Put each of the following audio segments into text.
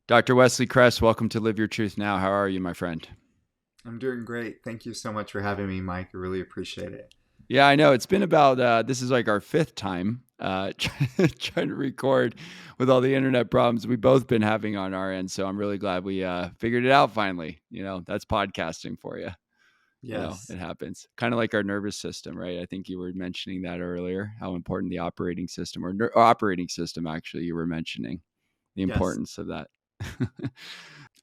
Dr. Wesley Kress, welcome to Live Your Truth Now. How are you, my friend? I'm doing great. Thank you so much for having me, Mike. I really appreciate it. Yeah, I know. It's been about, this is like our fifth time trying to record with all the internet problems we've both been having on our end. So I'm really glad we figured it out finally. That's podcasting for you. It Yes, happens. Kind of like our nervous system, right? I think you were mentioning that earlier, how important the operating system or operating system, actually, you were mentioning the yes. importance of that.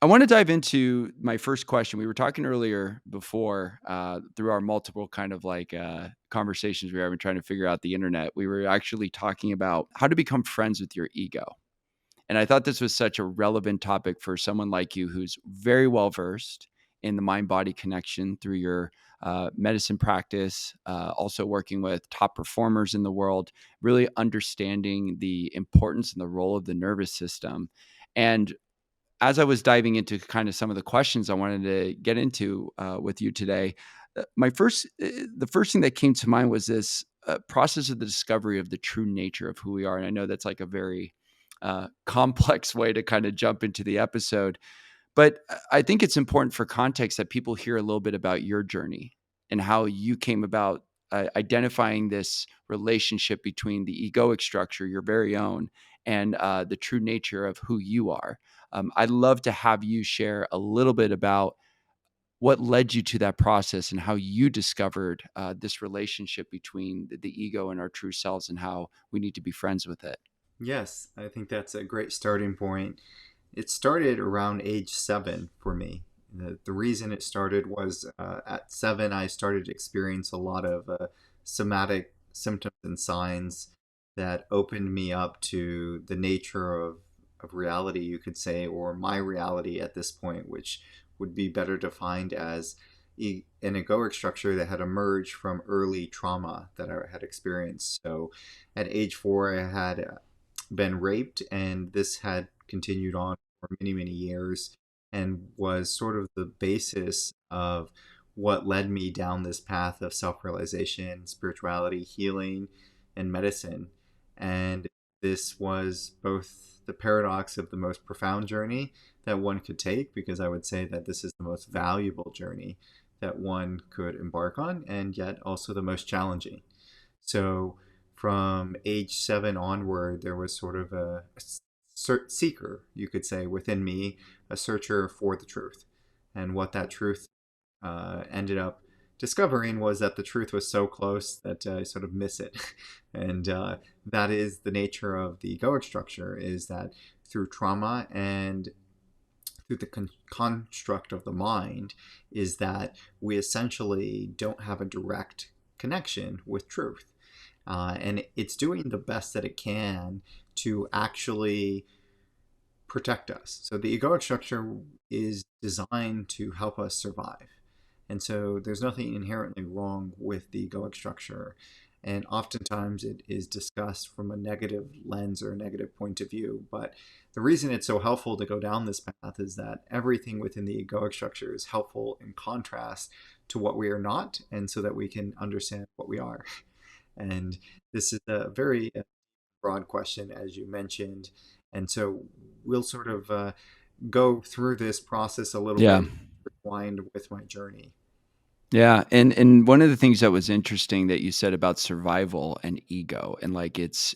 I want to dive into my first question. We were talking earlier before through our multiple kind of like conversations we were having trying to figure out the internet. We were actually talking about how to become friends with your ego. And I thought this was such a relevant topic for someone like you who's very well versed in the mind body connection through your medicine practice, also working with top performers in the world, really understanding the importance and the role of the nervous system. And as I was diving into kind of some of the questions I wanted to get into with you today, the first thing that came to mind was this process of the discovery of the true nature of who we are. And I know that's like a very complex way to kind of jump into the episode, but I think it's important for context that people hear a little bit about your journey and how you came about identifying this relationship between the egoic structure, your very own, and the true nature of who you are. I'd love to have you share a little bit about what led you to that process and how you discovered this relationship between the ego and our true selves and how we need to be friends with it. Yes, I think that's a great starting point. It started around age 7 for me. The reason it started was at 7, I started to experience a lot of somatic symptoms and signs that opened me up to the nature of reality, you could say, or my reality at this point, which would be better defined as an egoic structure that had emerged from early trauma that I had experienced. So at age 4, I had been raped, and this had continued on for many, many years and was sort of the basis of what led me down this path of self realization, spirituality, healing, and medicine. And this was both the paradox of the most profound journey that one could take, because I would say that this is the most valuable journey that one could embark on, and yet also the most challenging. So, from age 7 onward, there was sort of a seeker, you could say, within me, a searcher for the truth. And what that truth ended up discovering was that the truth was so close that I sort of miss it. And that is the nature of the egoic structure, is that through trauma and through the construct of the mind, is that we essentially don't have a direct connection with truth. And it's doing the best that it can to actually protect us. So the egoic structure is designed to help us survive. And so there's nothing inherently wrong with the egoic structure. And oftentimes it is discussed from a negative lens or a negative point of view. But the reason it's so helpful to go down this path is that everything within the egoic structure is helpful in contrast to what we are not, and so that we can understand what we are. And this is a very broad question, as you mentioned. And so we'll sort of go through this process a little Yeah. bit, rewind with my journey. Yeah, and one of the things that was interesting that you said about survival and ego and like it's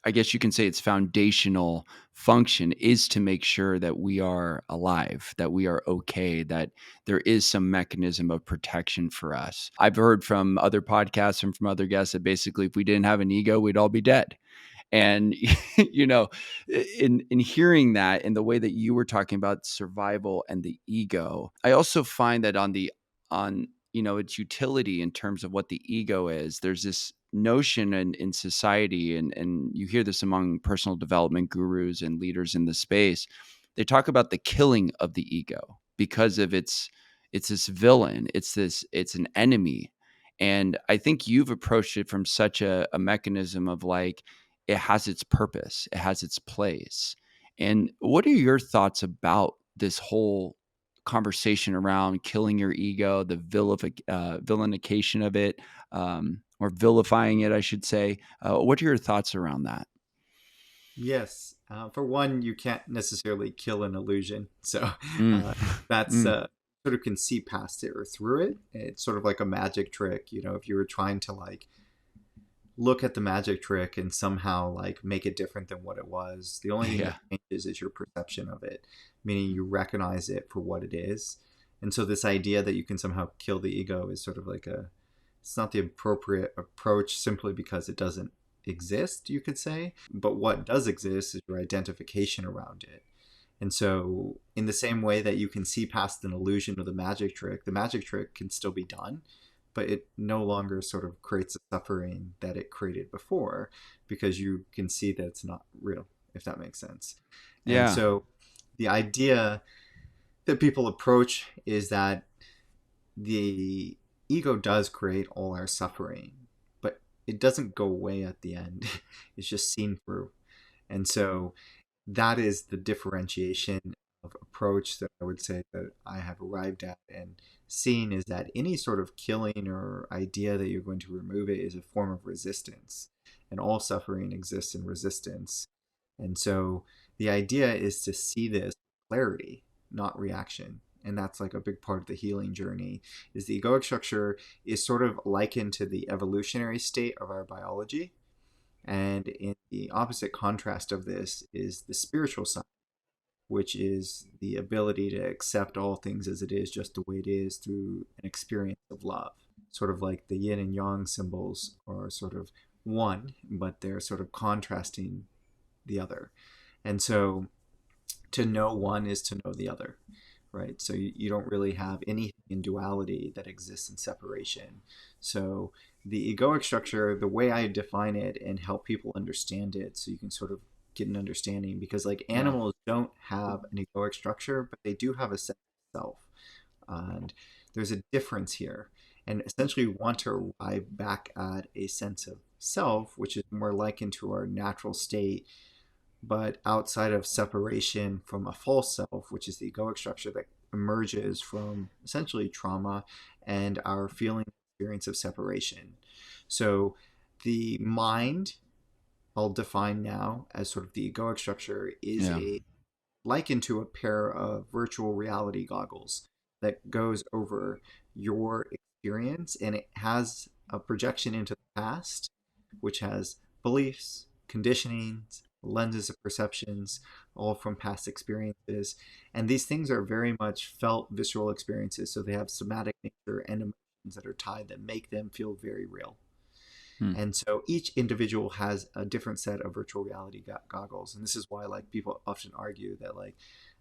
I guess you can say its foundational function is to make sure that we are alive, that we are okay, that there is some mechanism of protection for us. I've heard from other podcasts and from other guests that basically if we didn't have an ego, we'd all be dead. And you know, in hearing that in the way that you were talking about survival and the ego, I also find that on its utility in terms of what the ego is, there's this notion in society, and you hear this among personal development gurus and leaders in the space. They talk about the killing of the ego because of it's this villain, it's an enemy. And I think you've approached it from such a mechanism of like it has its purpose, it has its place. And what are your thoughts about this whole conversation around killing your ego, the villainification of it, or vilifying it, I should say? What are your thoughts around that? Yes. For one, you can't necessarily kill an illusion. So Mm. uh, that's Mm. sort of can see past it or through it. It's sort of like a magic trick. If you were trying to like look at the magic trick and somehow like make it different than what it was, the only thing that Yeah. changes is your perception of it, meaning you recognize it for what it is. And so this idea that you can somehow kill the ego is sort of like it's not the appropriate approach simply because it doesn't exist, you could say. But what does exist is your identification around it. And so, in the same way that you can see past an illusion of the magic trick can still be done, but it no longer sort of creates the suffering that it created before because you can see that it's not real, if that makes sense. And Yeah. so, the idea that people approach is that the ego does create all our suffering, but it doesn't go away at the end. It's just seen through. And so that is the differentiation of approach that I would say that I have arrived at and seen is that any sort of killing or idea that you're going to remove it is a form of resistance. And all suffering exists in resistance. And so the idea is to see this clarity, not reaction. And that's like a big part of the healing journey is the egoic structure is sort of likened to the evolutionary state of our biology. And in the opposite contrast of this is the spiritual side, which is the ability to accept all things as it is, just the way it is, through an experience of love. Sort of like the yin and yang symbols are sort of one, but they're sort of contrasting the other. And so to know one is to know the other, right? So you don't really have anything in duality that exists in separation. So the egoic structure, the way I define it and help people understand it, so you can sort of get an understanding, because like Yeah. animals don't have an egoic structure, but they do have a sense of self. And there's a difference here. And essentially, we want to arrive back at a sense of self, which is more likened to our natural state but outside of separation from a false self, which is the egoic structure that emerges from essentially trauma and our feeling experience of separation. So the mind, I'll define now as sort of the egoic structure, is Yeah. a likened to a pair of virtual reality goggles that goes over your experience and it has a projection into the past, which has beliefs, conditionings, lenses of perceptions, all from past experiences. And these things are very much felt visceral experiences. So they have somatic nature and emotions that are tied that make them feel very real. Hmm. And so each individual has a different set of virtual reality goggles. And this is why like people often argue that like,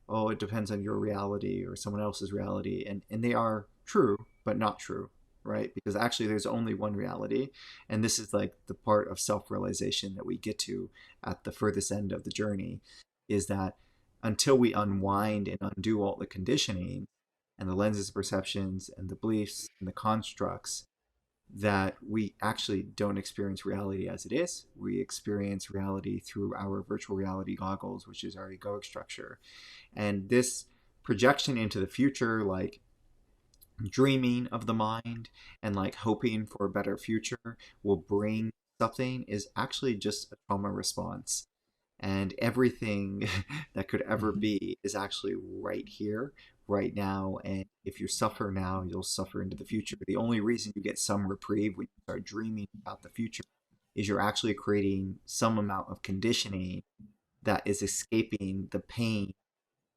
oh, it depends on your reality or someone else's reality. And they are true, but not true, right? Because actually there's only one reality. And this is like the part of self-realization that we get to at the furthest end of the journey is that until we unwind and undo all the conditioning and the lenses of perceptions and the beliefs and the constructs, that we actually don't experience reality as it is. We experience reality through our virtual reality goggles, which is our egoic structure. And this projection into the future, like dreaming of the mind and like hoping for a better future will bring something, is actually just a trauma response. And everything that could ever Mhm. be is actually right here, right now. And if you suffer now, you'll suffer into the future. The only reason you get some reprieve when you start dreaming about the future is you're actually creating some amount of conditioning that is escaping the pain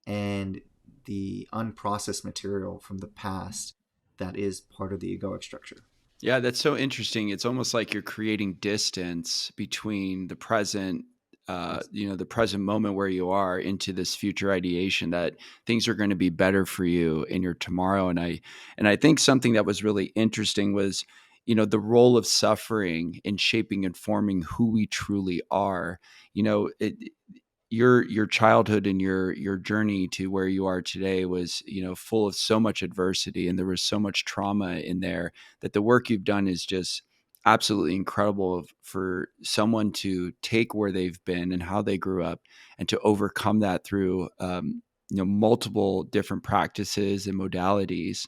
and the unprocessed material from the past that is part of the egoic structure. Yeah, that's so interesting. It's almost like you're creating distance between the present, Yes. the present moment where you are into this future ideation that things are going to be better for you in your tomorrow. And I think something that was really interesting was, the role of suffering in shaping and forming who we truly are. Your childhood and your journey to where you are today was, full of so much adversity, and there was so much trauma in there, that the work you've done is just absolutely incredible for someone to take where they've been and how they grew up and to overcome that through multiple different practices and modalities.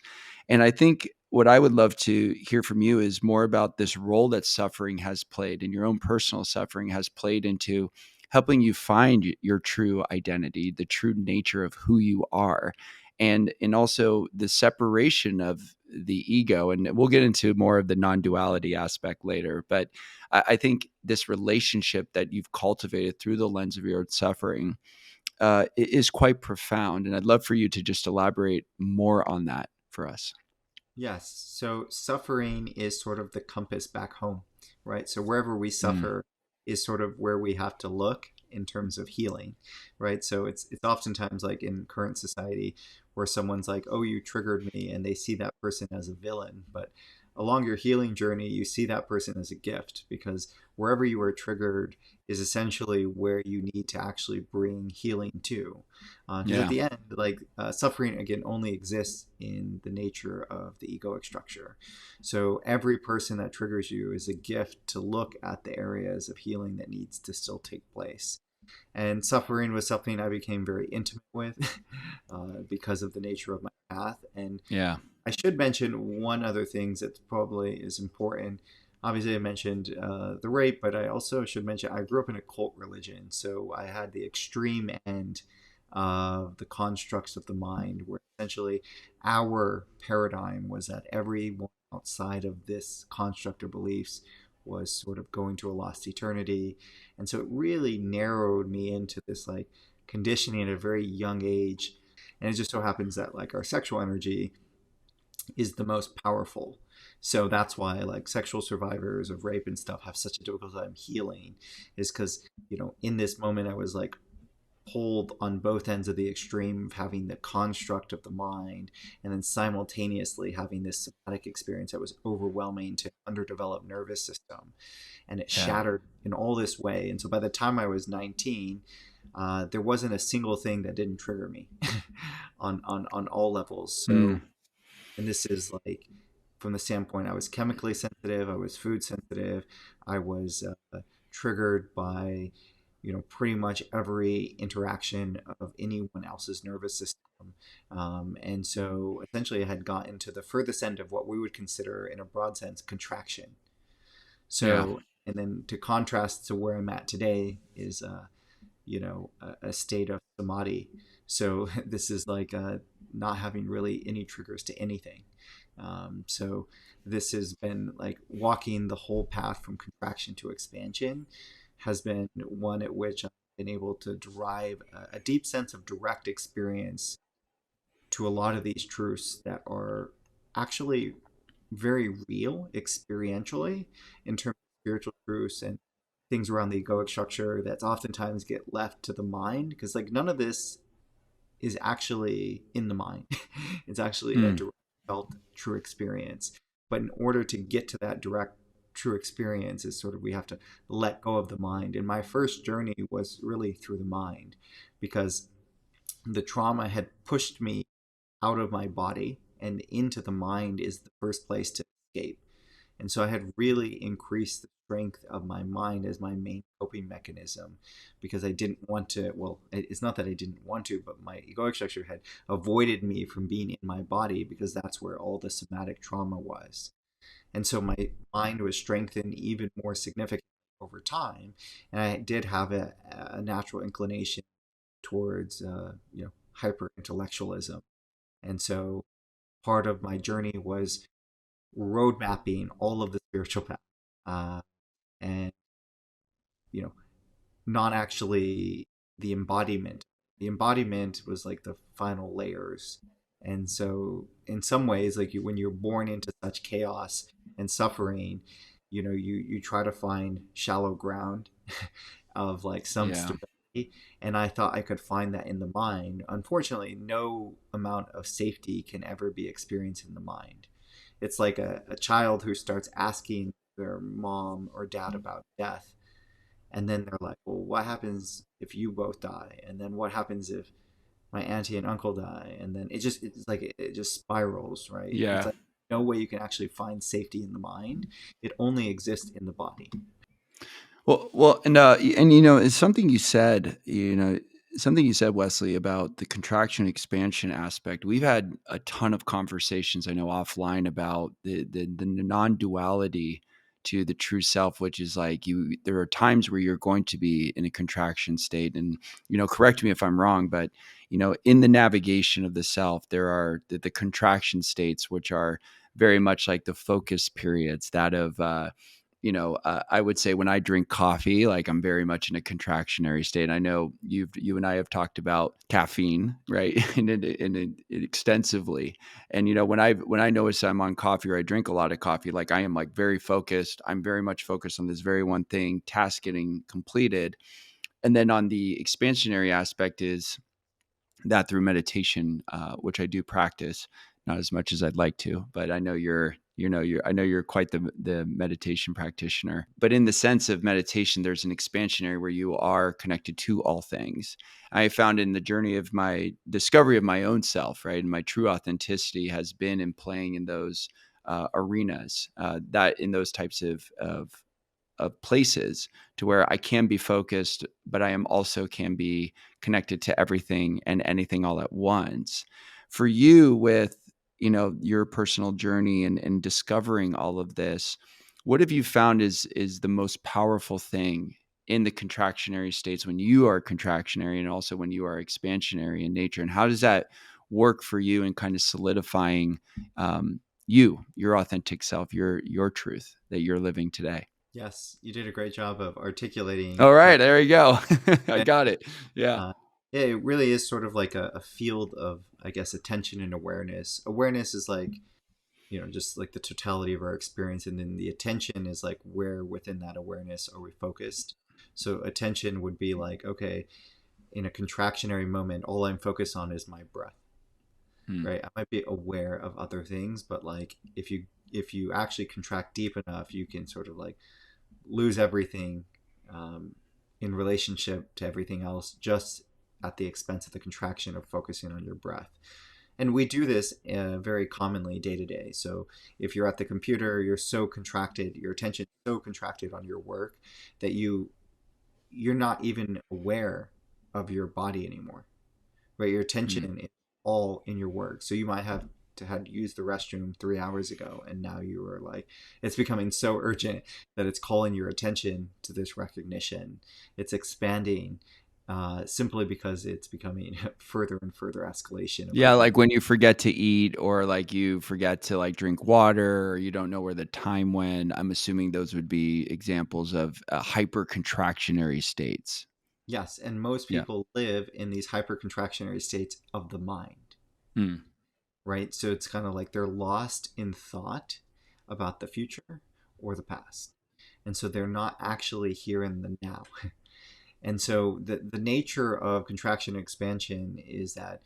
And I think what I would love to hear from you is more about this role that suffering has played, and your own personal suffering has played into helping you find your true identity, the true nature of who you are, and also the separation of the ego. And we'll get into more of the non-duality aspect later, but I think this relationship that you've cultivated through the lens of your own suffering is quite profound. And I'd love for you to just elaborate more on that for us. Yes. So suffering is sort of the compass back home, right? So wherever we Mm, suffer is sort of where we have to look in terms of healing, right? So it's oftentimes like in current society where someone's like, "Oh, you triggered me," and they see that person as a villain, but along your healing journey, you see that person as a gift because wherever you are triggered is essentially where you need to actually bring healing to. Because at yeah. the end, like suffering again only exists in the nature of the egoic structure. So every person that triggers you is a gift to look at the areas of healing that needs to still take place. And suffering was something I became very intimate with because of the nature of my path. And Yeah. I should mention one other thing that probably is important. Obviously, I mentioned the rape, but I also should mention I grew up in a cult religion. So I had the extreme end of the constructs of the mind, where essentially our paradigm was that everyone outside of this construct of beliefs was sort of going to a lost eternity. And so it really narrowed me into this like conditioning at a very young age. And it just so happens that like our sexual energy is the most powerful. So that's why like sexual survivors of rape and stuff have such a difficult time healing, is because, you know, in this moment I was like pulled on both ends of the extreme of having the construct of the mind and then simultaneously having this somatic experience that was overwhelming to underdeveloped nervous system, and it Yeah. shattered in all this way. And so by the time I was 19, there wasn't a single thing that didn't trigger me on all levels. Mm, So, and this is like from the standpoint I was chemically sensitive, I was food sensitive, I was triggered by, you know, pretty much every interaction of anyone else's nervous system. And so essentially I had gotten to the furthest end of what we would consider in a broad sense contraction. yeah. So, and then to contrast to where I'm at today is you know, a state of samadhi. So this is like not having really any triggers to anything. So this has been like walking the whole path from contraction to expansion has been one at which I've been able to derive a deep sense of direct experience to a lot of these truths that are actually very real experientially in terms of spiritual truths and things around the egoic structure that oftentimes get left to the mind, because like none of this is actually in the mind. It's actually a Mm, direct felt true experience. But in order to get to that direct true experience is sort of we have to let go of the mind. And my first journey was really through the mind because the trauma had pushed me out of my body and into the mind is the first place to escape. And so I had really increased the strength of my mind as my main coping mechanism because I didn't want to. Well, it's not that I didn't want to, but my egoic structure had avoided me from being in my body because that's where all the somatic trauma was. And so my mind was strengthened even more significantly over time. And I did have a natural inclination towards, you know, hyper intellectualism. And so part of my journey was road mapping all of the spiritual path, uh, and you know, not actually the embodiment. The embodiment was like the final layers, and so in some ways, like you, when you're born into such chaos and suffering, you know, you try to find shallow ground of like some yeah. stability. And I thought I could find that in the mind. Unfortunately, no amount of safety can ever be experienced in the mind. It's like a child who starts asking their mom or dad about death. And then they're like, well, what happens if you both die? And then what happens if my auntie and uncle die? And then it's like it just spirals, right? It's Yeah. like no way you can actually find safety in the mind. It only exists in the body. Well, and you know, it's something you said, something you said, Wesley, about the contraction expansion aspect. We've had a ton of conversations, I know, offline about the non-duality to the true self, which is like there are times where you're going to be in a contraction state. And, correct me if I'm wrong, but, in the navigation of the self, there are the contraction states, which are very much like the focus periods, that of, I would say when I drink coffee, like I'm very much in a contractionary state. I know you and I have talked about caffeine, right, and extensively. And when I notice I'm on coffee or I drink a lot of coffee, like I am like very focused. I'm very much focused on this very one thing, task getting completed. And then on the expansionary aspect is that through meditation, which I do practice, not as much as I'd like to, but I know I know you're quite the meditation practitioner. But in the sense of meditation, there's an expansionary where you are connected to all things. I found in the journey of my discovery of my own self, right, and my true authenticity has been in playing in those arenas, that in those types of places to where I can be focused, but I am also can be connected to everything and anything all at once. For you, with your personal journey and discovering all of this, what have you found is the most powerful thing in the contractionary states when you are contractionary and also when you are expansionary in nature? And how does that work for you in kind of solidifying your authentic self, your truth that you're living today? Yes, you did a great job of articulating All right, that. there you go. I got it. Yeah. Yeah, it really is sort of like a field of, I guess, attention and awareness. Awareness is like, just like the totality of our experience. And then the attention is like where within that awareness are we focused. So attention would be like, okay, in a contractionary moment, all I'm focused on is my breath, Hmm. right? I might be aware of other things, but like if you actually contract deep enough, you can sort of like lose everything um, in relationship to everything else, just at the expense of the contraction of focusing on your breath. And we do this very commonly day to day. So if you're at the computer, you're so contracted, your attention is so contracted on your work that you're not even aware of your body anymore, right? Your Hmm. attention is all in your work. So you might have to had used the restroom 3 hours ago, and now you are like, it's becoming so urgent that it's calling your attention to this recognition. It's expanding, simply because it's becoming further and further escalation of Yeah, urgency. like when you forget to eat or like you forget to like drink water or you don't know where the time went. I'm assuming those would be examples of hyper contractionary states. Yes, and most Yeah. people live in these hypercontractionary states of the mind, Hmm. right? So it's kind of like they're lost in thought about the future or the past. And so they're not actually here in the now. And so the nature of contraction and expansion is that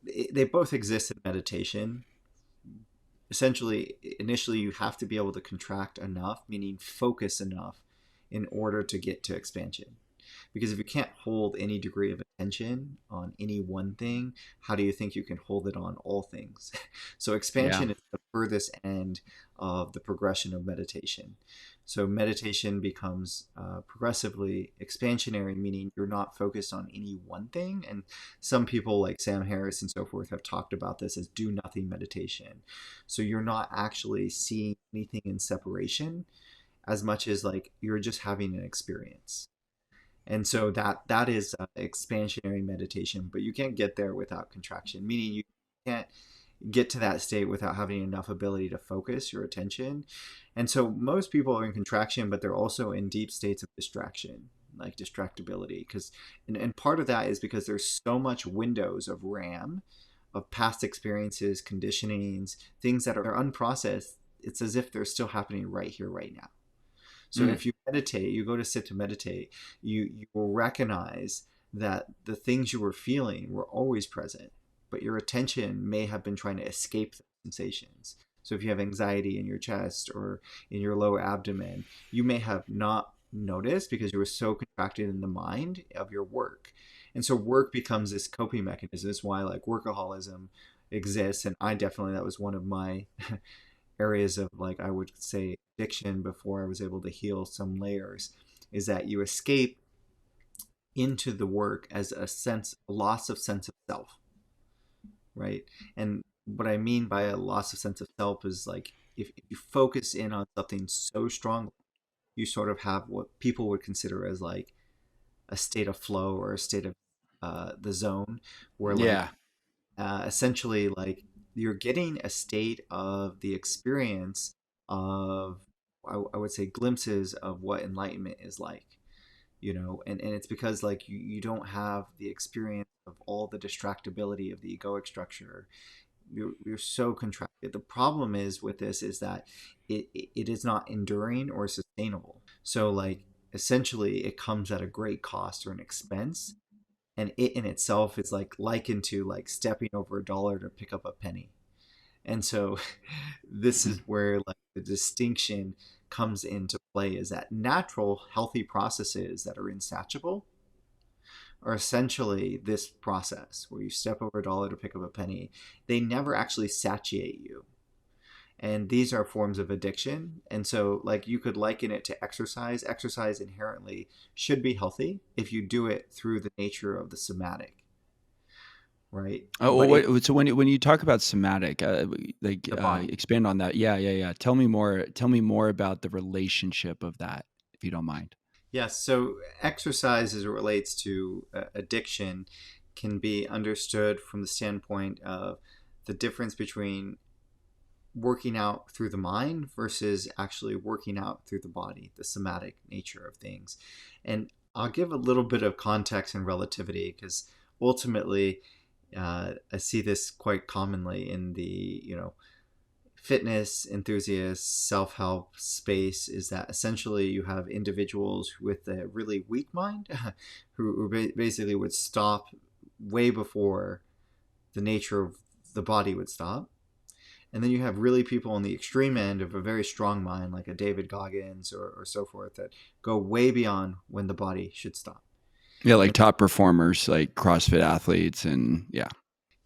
they both exist in meditation. Essentially, initially, you have to be able to contract enough, meaning focus enough, in order to get to expansion. Because if you can't hold any degree of attention on any one thing, how do you think you can hold it on all things? So Yeah. expansion is the furthest end of the progression of meditation. So meditation becomes progressively expansionary, meaning you're not focused on any one thing. And some people like Sam Harris and so forth have talked about this as do nothing meditation. So you're not actually seeing anything in separation as much as like you're just having an experience. And so that is expansionary meditation, but you can't get there without contraction, meaning you can't get to that state without having enough ability to focus your attention. And so most people are in contraction, but they're also in deep states of distraction, like distractibility. And part of that is because there's so much windows of RAM, of past experiences, conditionings, things that are unprocessed. It's as if they're still happening right here, right now. So Mm. if you meditate, you go to sit to meditate, you will recognize that the things you were feeling were always present, but your attention may have been trying to escape the sensations. So if you have anxiety in your chest or in your lower abdomen, you may have not noticed because you were so contracted in the mind of your work. And so work becomes this coping mechanism. That's why like workaholism exists. And I definitely, that was one of my areas of like I would say addiction before I was able to heal some layers, is that you escape into the work as a loss of sense of self, right? And what I mean by a loss of sense of self is like if you focus in on something so strongly, you sort of have what people would consider as like a state of flow or a state of the zone, where like Yeah. essentially like you're getting a state of the experience of I would say glimpses of what enlightenment is like, and it's because like you don't have the experience of all the distractibility of the egoic structure. You're so contracted. The problem is with this is that it is not enduring or sustainable. So like essentially it comes at a great cost or an expense, and it in itself is like likened to like stepping over a dollar to pick up a penny. And so this is where like the distinction comes into play, is that natural healthy processes that are insatiable are essentially this process where you step over a dollar to pick up a penny. They never actually satiate you, and these are forms of addiction. And so like you could liken it to exercise. Exercise inherently should be healthy if you do it through the nature of the somatic, right? Oh, But if so when you talk about somatic, like the body. expand on that. Yeah, yeah, yeah. Tell me more. Tell me more about the relationship of that, if you don't mind. Yes, so exercise as it relates to addiction can be understood from the standpoint of the difference between working out through the mind versus actually working out through the body, the somatic nature of things. And I'll give a little bit of context and relativity, because ultimately I see this quite commonly in the fitness enthusiasts, self-help space, is that essentially you have individuals with a really weak mind who basically would stop way before the nature of the body would stop. And then you have really people on the extreme end of a very strong mind, like a David Goggins or so forth, that go way beyond when the body should stop. Yeah, like And top performers, like CrossFit athletes, and yeah.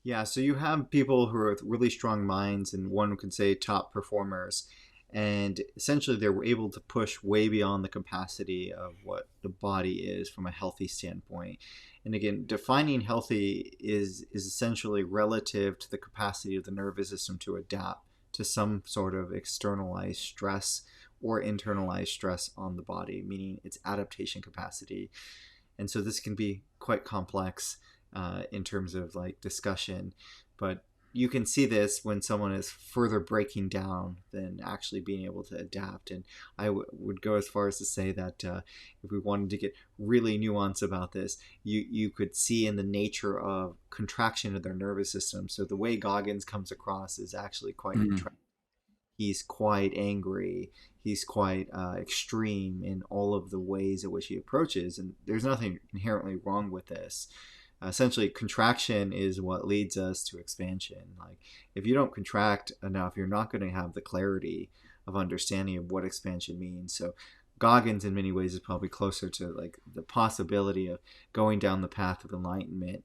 yeah, so you have people who are with really strong minds, and one could say top performers, and essentially they were able to push way beyond the capacity of what the body is from a healthy standpoint. And again, defining healthy is essentially relative to the capacity of the nervous system to adapt to some sort of externalized stress or internalized stress on the body, meaning its adaptation capacity. And so this can be quite complex in terms of like discussion, but you can see this when someone is further breaking down than actually being able to adapt. And would go as far as to say that if we wanted to get really nuanced about this, you could see in the nature of contraction of their nervous system. So the way Goggins comes across is actually quite Mhm. contracted. He's quite angry. He's quite extreme in all of the ways in which he approaches, and there's nothing inherently wrong with this. Essentially, contraction is what leads us to expansion. Like, if you don't contract enough, you're not going to have the clarity of understanding of what expansion means. So, Goggins, in many ways, is probably closer to like the possibility of going down the path of enlightenment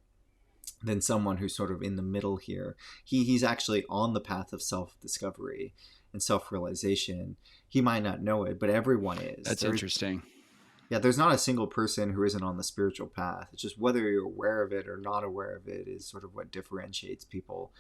than someone who's sort of in the middle here. He's actually on the path of self discovery and self realization. He might not know it, but everyone is. That's interesting. Yeah, there's not a single person who isn't on the spiritual path. It's just whether you're aware of it or not aware of it is sort of what differentiates people.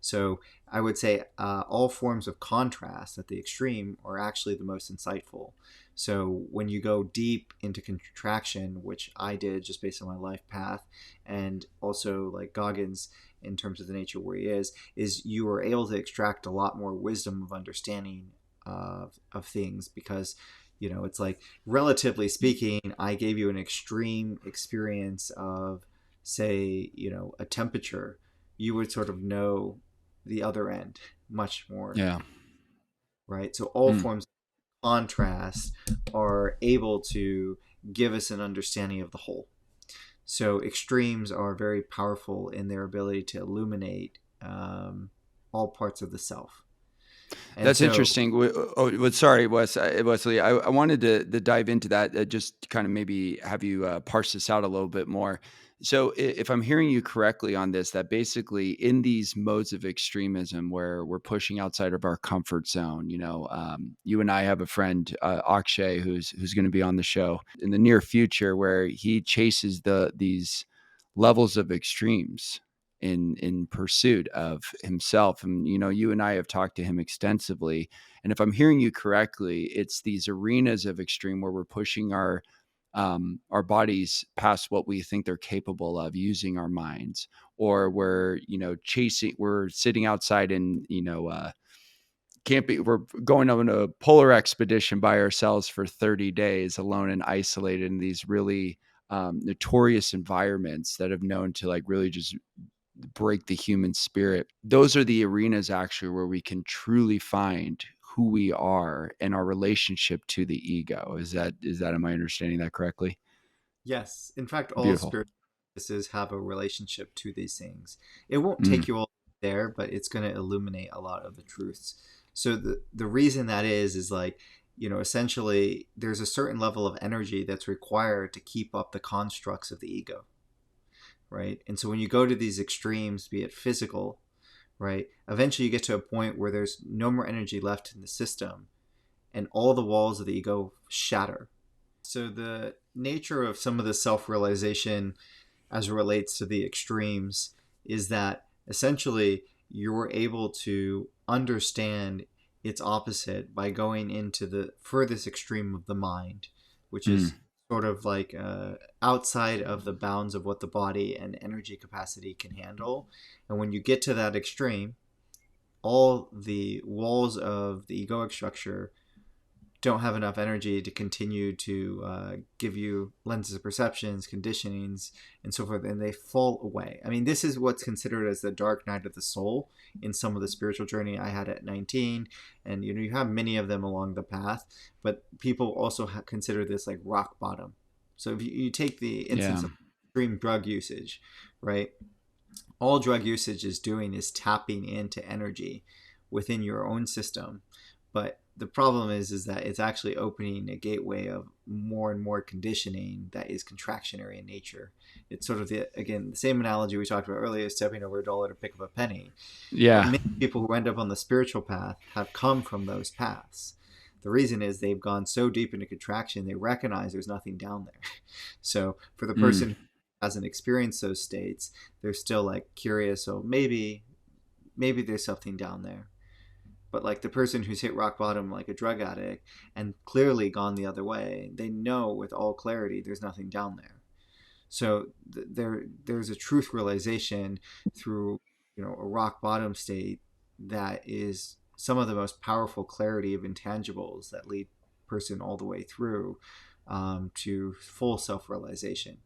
So I would say all forms of contrast at the extreme are actually the most insightful. So when you go deep into contraction, which I did just based on my life path, and also like Goggins in terms of the nature where he is you are able to extract a lot more wisdom of understanding of things, because it's like, relatively speaking, I gave you an extreme experience of, say, a temperature. You would sort of know the other end much more, Yeah. right? So all Mm. forms of contrast are able to give us an understanding of the whole. So extremes are very powerful in their ability to illuminate all parts of the self. And That's so, interesting. Sorry, Wesley. I wanted to dive into that, just kind of maybe have you parse this out a little bit more. So, if I'm hearing you correctly on this, that basically in these modes of extremism where we're pushing outside of our comfort zone, you and I have a friend, Akshay, who's going to be on the show in the near future, where he chases these levels of extremes. in pursuit of himself. And you and I have talked to him extensively, and if I'm hearing you correctly, it's these arenas of extreme where we're pushing our bodies past what we think they're capable of using our minds, or we're sitting outside and we're going on a polar expedition by ourselves for 30 days alone and isolated in these really notorious environments that have known to like really just break the human spirit. Those are the arenas actually where we can truly find who we are and our relationship to the ego. Am I understanding that correctly? Yes. In fact, all Beautiful. spiritual practices have a relationship to these things. It won't take Mm, you all there, but it's going to illuminate a lot of the truths. So the reason that is like, essentially there's a certain level of energy that's required to keep up the constructs of the ego, right? And so when you go to these extremes, be it physical, right, eventually you get to a point where there's no more energy left in the system and all the walls of the ego shatter. So the nature of some of the self-realization as it relates to the extremes is that essentially you're able to understand its opposite by going into the furthest extreme of the mind, which is mm, sort of like outside of the bounds of what the body and energy capacity can handle. And when you get to that extreme, all the walls of the egoic structure don't have enough energy to continue to give you lenses of perceptions, conditionings, and so forth, and they fall away. I mean, this is what's considered as the dark night of the soul in some of the spiritual journey I had at 19, and you have many of them along the path, but people also consider this like rock bottom. So if you take the yeah. instance of extreme drug usage, right? All drug usage is doing is tapping into energy within your own system, but the problem is that it's actually opening a gateway of more and more conditioning that is contractionary in nature. It's sort of the same analogy we talked about earlier, stepping over a dollar to pick up a penny. But Yeah. many people who end up on the spiritual path have come from those paths. The reason is they've gone so deep into contraction, they recognize there's nothing down there. So for the Mm, person who hasn't experienced those states, they're still like curious. So maybe there's something down there. But like the person who's hit rock bottom like a drug addict and clearly gone the other way, they know with all clarity there's nothing down there. So there's a truth realization through a rock bottom state that is some of the most powerful clarity of intangibles that lead person all the way through to full self-realization.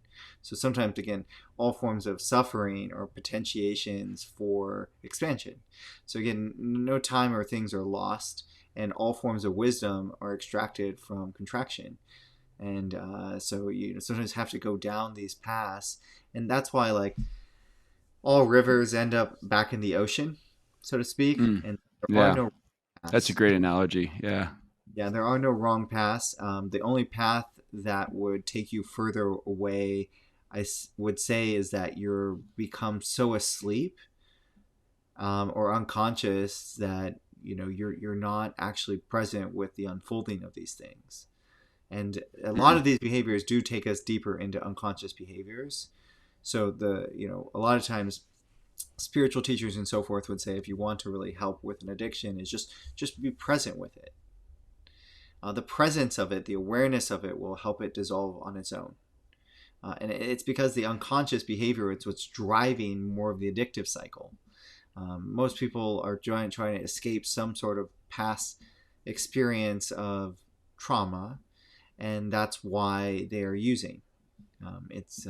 So sometimes, again, all forms of suffering are potentiations for expansion. So again, no time or things are lost, and all forms of wisdom are extracted from contraction. And so you sometimes have to go down these paths, and that's why like all rivers end up back in the ocean, so to speak, mm, and there are yeah. no That's a paths. great analogy. Yeah. Yeah, there are no wrong paths. The only path that would take you further away, would say, is that you're become so asleep or unconscious that you're not actually present with the unfolding of these things. And a lot Mm, of these behaviors do take us deeper into unconscious behaviors. So a lot of times spiritual teachers and so forth would say if you want to really help with an addiction is just be present with it. The presence of it, the awareness of it, will help it dissolve on its own. And it's because the unconscious behavior is what's driving more of the addictive cycle. Most people are trying to escape some sort of past experience of trauma, and that's why they are using. It's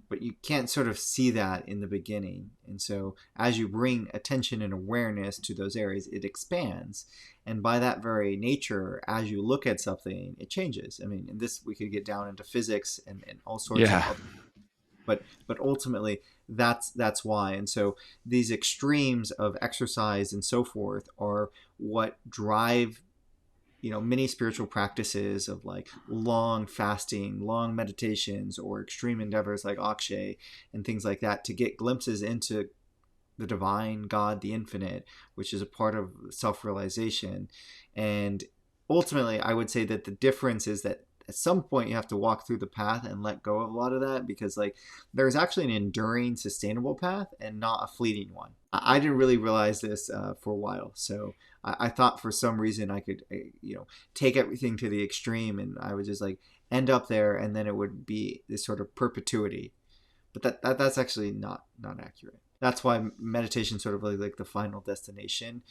But you can't sort of see that in the beginning, and so as you bring attention and awareness to those areas, it expands, and by that very nature, as you look at something, it changes. I mean, in this we could get down into physics and all sorts of yeah. other, but ultimately that's why. And so these extremes of exercise and so forth are what drive many spiritual practices of like long fasting, long meditations, or extreme endeavors like akshay and things like that to get glimpses into the divine, God, the infinite, which is a part of self-realization. And ultimately I would say that the difference is that at some point you have to walk through the path and let go of a lot of that, because like there's actually an enduring, sustainable path and not a fleeting one. I didn't really realize this for a while. So I thought for some reason I could, take everything to the extreme and I would just like end up there, and then it would be this sort of perpetuity. But that's actually not accurate. That's why meditation sort of like the final destination,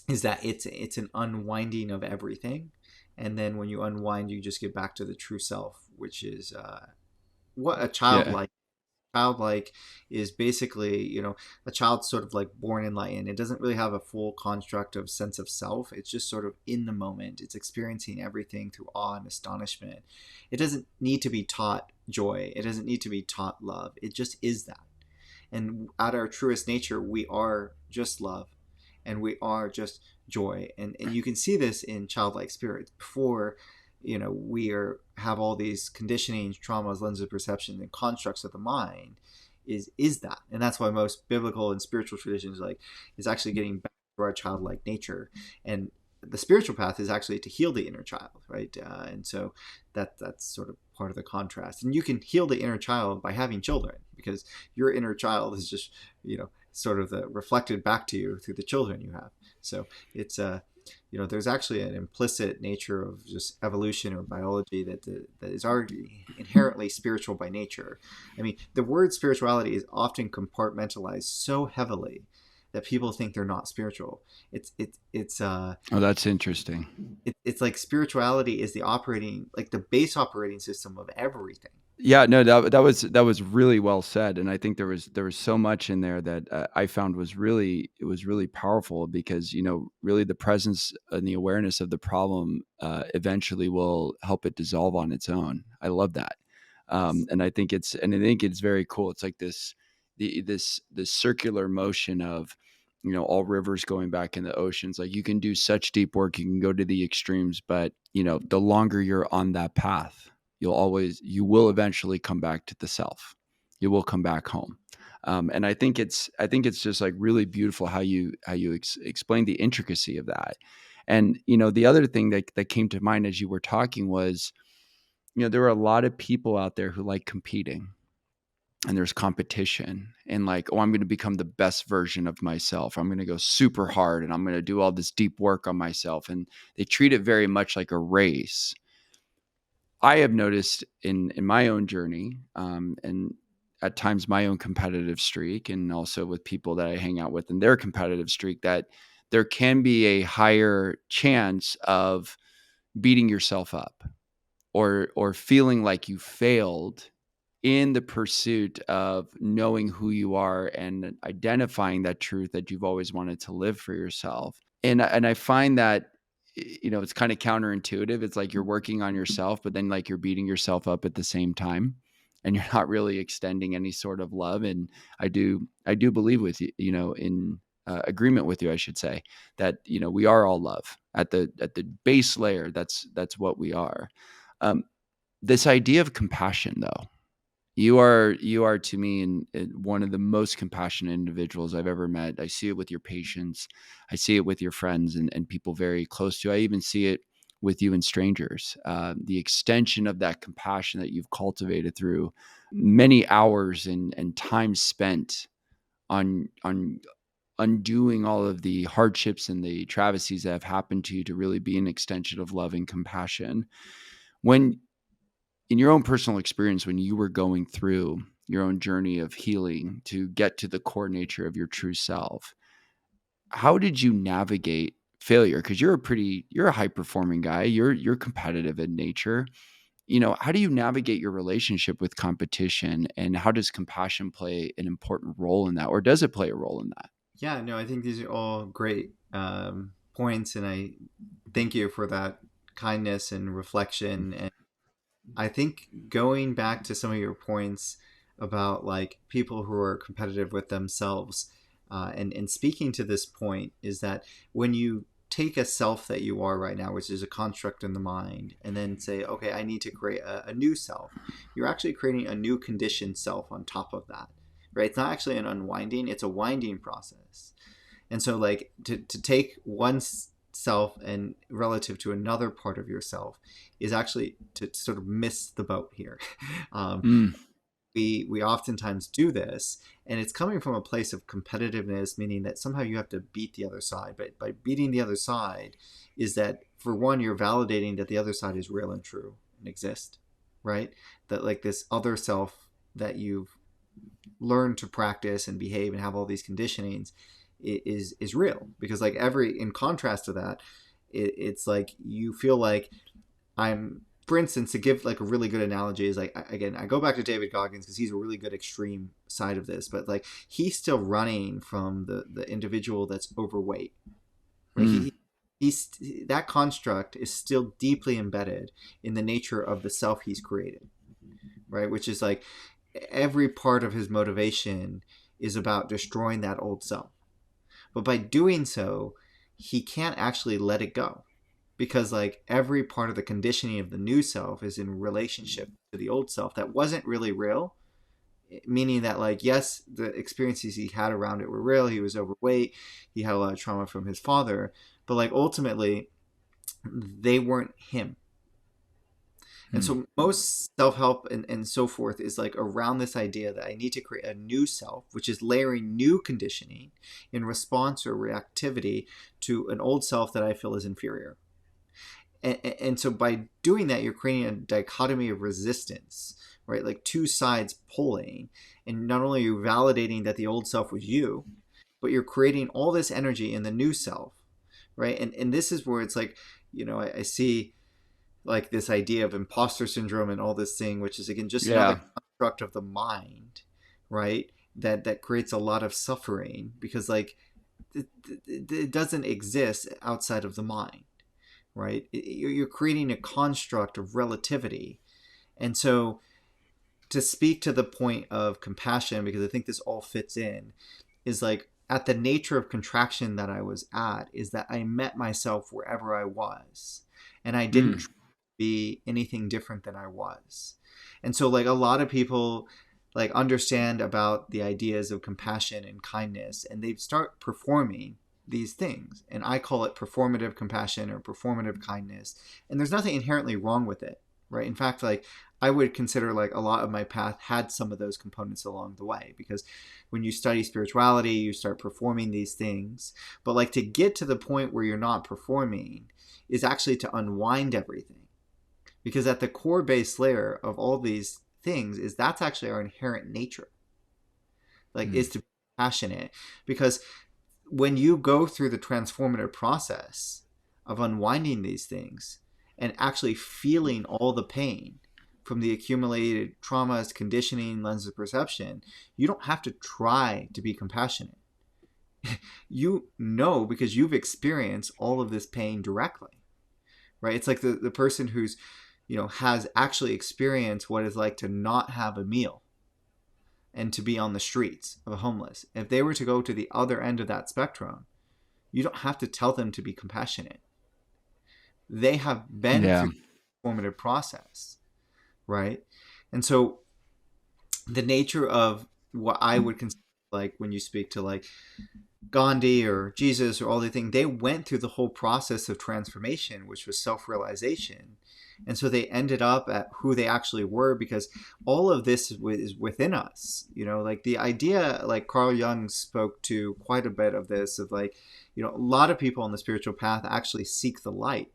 is that it's an unwinding of everything, and then when you unwind, you just get back to the true self, which is what a Yeah. childlike is basically, a child's sort of like born enlightened. It doesn't really have a full construct of sense of self. It's just sort of in the moment. It's experiencing everything through awe and astonishment. It doesn't need to be taught joy. It doesn't need to be taught love. It just is that. And at our truest nature, we are just love, and we are just joy. And you can see this in childlike spirits before, we have all these conditionings, traumas, lenses of perception, and constructs of the mind. Is that, and that's why most biblical and spiritual traditions is actually getting back to our childlike nature. And the spiritual path is actually to heal the inner child, right? And so that's sort of part of the contrast. And you can heal the inner child by having children, because your inner child is just, sort of reflected back to you through the children you have. So it's there's actually an implicit nature of just evolution or biology that is already inherently spiritual by nature. I mean, the word spirituality is often compartmentalized so heavily that people think they're not spiritual. Oh, that's interesting. It's like spirituality is the base operating system of everything. Yeah, no, that was really well said, and I think there was so much in there that I found was really powerful, because really the presence and the awareness of the problem eventually will help it dissolve on its own. I love that, Yes. and I think it's very cool. It's like this circular motion of all rivers going back in the oceans. Like, you can do such deep work, you can go to the extremes, but the longer you're on that path, you will eventually come back to the self. You will come back home. And I think it's just like really beautiful how you explain the intricacy of that. And the other thing that came to mind as you were talking was, there are a lot of people out there who like competing, and there's competition, and like, oh, I'm going to become the best version of myself. I'm going to go super hard, and I'm going to do all this deep work on myself. And they treat it very much like a race. I have noticed in my own journey, and at times my own competitive streak, and also with people that I hang out with in their competitive streak, that there can be a higher chance of beating yourself up, or feeling like you failed in the pursuit of knowing who you are and identifying that truth that you've always wanted to live for yourself. And I find that it's kind of counterintuitive. It's like you're working on yourself, but then like you're beating yourself up at the same time, and you're not really extending any sort of love. And I do believe with you, in agreement with you, I should say, that we are all love at the base layer. That's what we are. Um, this idea of compassion, though, you are to me one of the most compassionate individuals I've ever met. I see it with your patients. I see it with your friends and people very close to you. I even see it with you and strangers. The extension of that compassion that you've cultivated through many hours and time spent on undoing all of the hardships and the travesties that have happened to you, to really be an extension of love and compassion. When in your own personal experience, when you were going through your own journey of healing to get to the core nature of your true self, how did you navigate failure? Because you're a high performing guy. You're competitive in nature. How do you navigate your relationship with competition, and how does compassion play an important role in that, or does it play a role in that? Yeah, no, I think these are all great points, and I thank you for that kindness and reflection. And I think going back to some of your points about like people who are competitive with themselves, and speaking to this point, is that when you take a self that you are right now, which is a construct in the mind, and then say, okay, I need to create a new self, you're actually creating a new conditioned self on top of that, right? It's not actually an unwinding, it's a winding process. And so like to take one self and relative to another part of yourself is actually to sort of miss the boat here. um, Mm. we oftentimes do this, and it's coming from a place of competitiveness, meaning that somehow you have to beat the other side. But by beating the other side is that, for one, you're validating that the other side is real and true and exist, right? That like this other self that you've learned to practice and behave and have all these conditionings is real. Because like in contrast to that, it's like you feel like I'm, for instance, to give like a really good analogy is like, again, I go back to David Goggins because he's a really good extreme side of this, but like he's still running from the individual that's overweight, right? Mm. He's that construct is still deeply embedded in the nature of the self he's created, right? Which is like every part of his motivation is about destroying that old self. But by doing so, he can't actually let it go, because like every part of the conditioning of the new self is in relationship to the old self that wasn't really real. Meaning that like, yes, the experiences he had around it were real. He was overweight, he had a lot of trauma from his father, but like ultimately they weren't him. And Mm. so most self-help and so forth is like around this idea that I need to create a new self, which is layering new conditioning in response or reactivity to an old self that I feel is inferior. And so by doing that, you're creating a dichotomy of resistance, right? Like two sides pulling. And not only are you validating that the old self was you, but you're creating all this energy in the new self, right? And this is where it's like, I see like this idea of imposter syndrome and all this thing, which is again just another Yeah. construct of the mind, right? That creates a lot of suffering because like it doesn't exist outside of the mind, right? You're creating a construct of relativity. And so to speak to the point of compassion, because I think this all fits in, is like at the nature of contraction that I was at, is that I met myself wherever I was. And I didn't Mm. try to be anything different than I was. And so like a lot of people like understand about the ideas of compassion and kindness, and they start performing these things. And I call it performative compassion or performative kindness. And there's nothing inherently wrong with it, right? In fact, like I would consider like a lot of my path had some of those components along the way, because when you study spirituality, you start performing these things. But like to get to the point where you're not performing is actually to unwind everything. Because at the core base layer of all these things is that's actually our inherent nature. Like Mm. is to be passionate. Because when you go through the transformative process of unwinding these things and actually feeling all the pain from the accumulated traumas, conditioning, lens of perception, you don't have to try to be compassionate. You know, because you've experienced all of this pain directly, right? It's like the person who's, has actually experienced what it's like to not have a meal and to be on the streets of a homeless. If they were to go to the other end of that spectrum, you don't have to tell them to be compassionate. They have been Yeah. through the formative process, right? And so the nature of what I would consider, like when you speak to like Gandhi or Jesus or all the things, they went through the whole process of transformation, which was self-realization. And so they ended up at who they actually were, because all of this is within us. Like the idea, like Carl Jung spoke to quite a bit of this, of like, a lot of people on the spiritual path actually seek the light.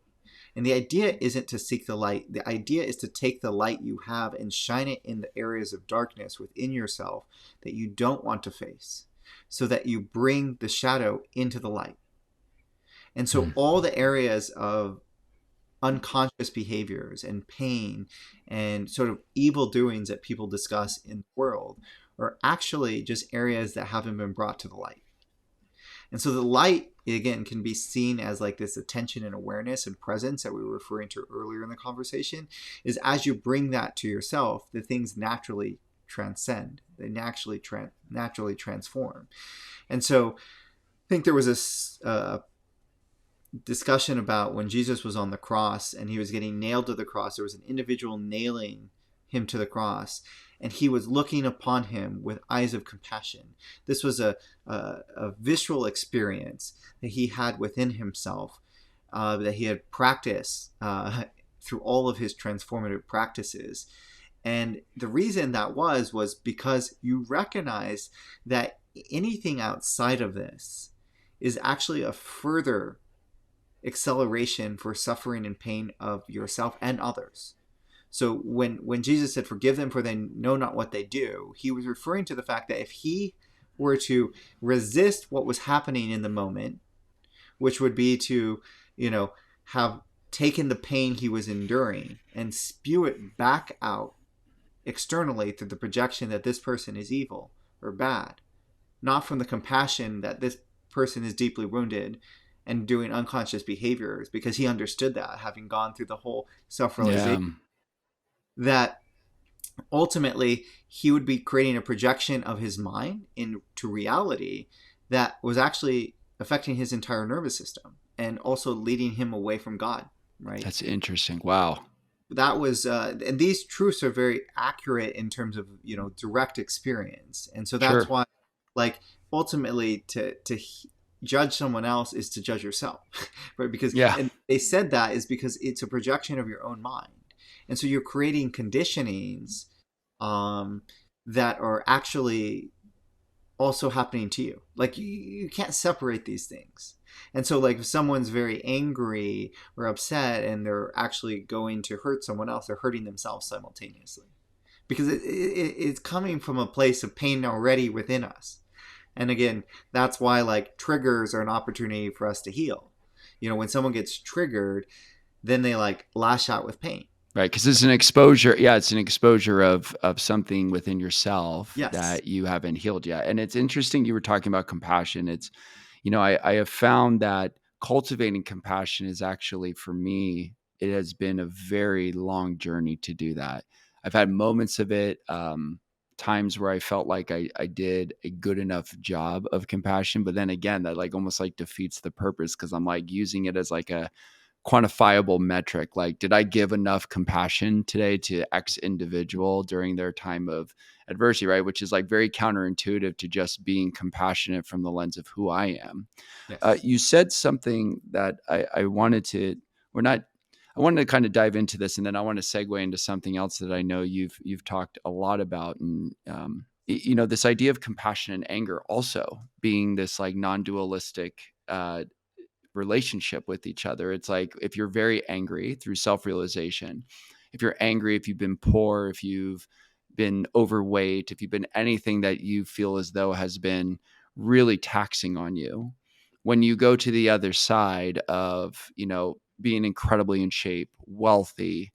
And the idea isn't to seek the light. The idea is to take the light you have and shine it in the areas of darkness within yourself that you don't want to face, so that you bring the shadow into the light. And so Mm. all the areas of unconscious behaviors and pain and sort of evil doings that people discuss in the world are actually just areas that haven't been brought to the light. And so the light, again, can be seen as like this attention and awareness and presence that we were referring to earlier in the conversation, is as you bring that to yourself, the things naturally transcend. They naturally transform. And so I think there was this discussion about when Jesus was on the cross and he was getting nailed to the cross. There was an individual nailing him to the cross, and he was looking upon him with eyes of compassion. This was a visceral experience that he had within himself, that he had practiced through all of his transformative practices. And the reason that was because you recognize that anything outside of this is actually a further acceleration for suffering and pain of yourself and others. So when Jesus said, "Forgive them, for they know not what they do," he was referring to the fact that if he were to resist what was happening in the moment, which would be to, have taken the pain he was enduring and spew it back out externally through the projection that this person is evil or bad, not from the compassion that this person is deeply wounded and doing unconscious behaviors, because he understood that, having gone through the whole Yeah. self-realization, that ultimately he would be creating a projection of his mind into reality that was actually affecting his entire nervous system and also leading him away from God, right? That's interesting. Wow. That was and these truths are very accurate in terms of direct experience. And so that's Sure. why, like, ultimately judge someone else is to judge yourself. Right? Because, Yeah. and they said that is because it's a projection of your own mind, and so you're creating conditionings that are actually also happening to you. Like, you can't separate these things. And so, like, if someone's very angry or upset and they're actually going to hurt someone else, they're hurting themselves simultaneously, because it's coming from a place of pain already within us. And again, that's why, like, triggers are an opportunity for us to heal. When someone gets triggered, then they, like, lash out with pain. Right, because it's an exposure. Yeah, it's an exposure of something within yourself Yes. that you haven't healed yet. And it's interesting you were talking about compassion. It's, I have found that cultivating compassion is actually, for me, it has been a very long journey to do that. I've had moments of it, times where I felt like I did a good enough job of compassion, but then again, that like almost like defeats the purpose, because I'm like using it as like a quantifiable metric. Like, did I give enough compassion today to X individual during their time of adversity, right? Which is like very counterintuitive to just being compassionate from the lens of who I am. Yes. You said something that I wanted to, we're not, I wanted to kind of dive into this, and then I want to segue into something else that I know you've talked a lot about, and this idea of compassion and anger also being this like non-dualistic relationship with each other. It's like if you're very angry through self-realization, if you're angry, if you've been poor, if you've been overweight, if you've been anything that you feel as though has been really taxing on you, when you go to the other side of, being incredibly in shape, wealthy,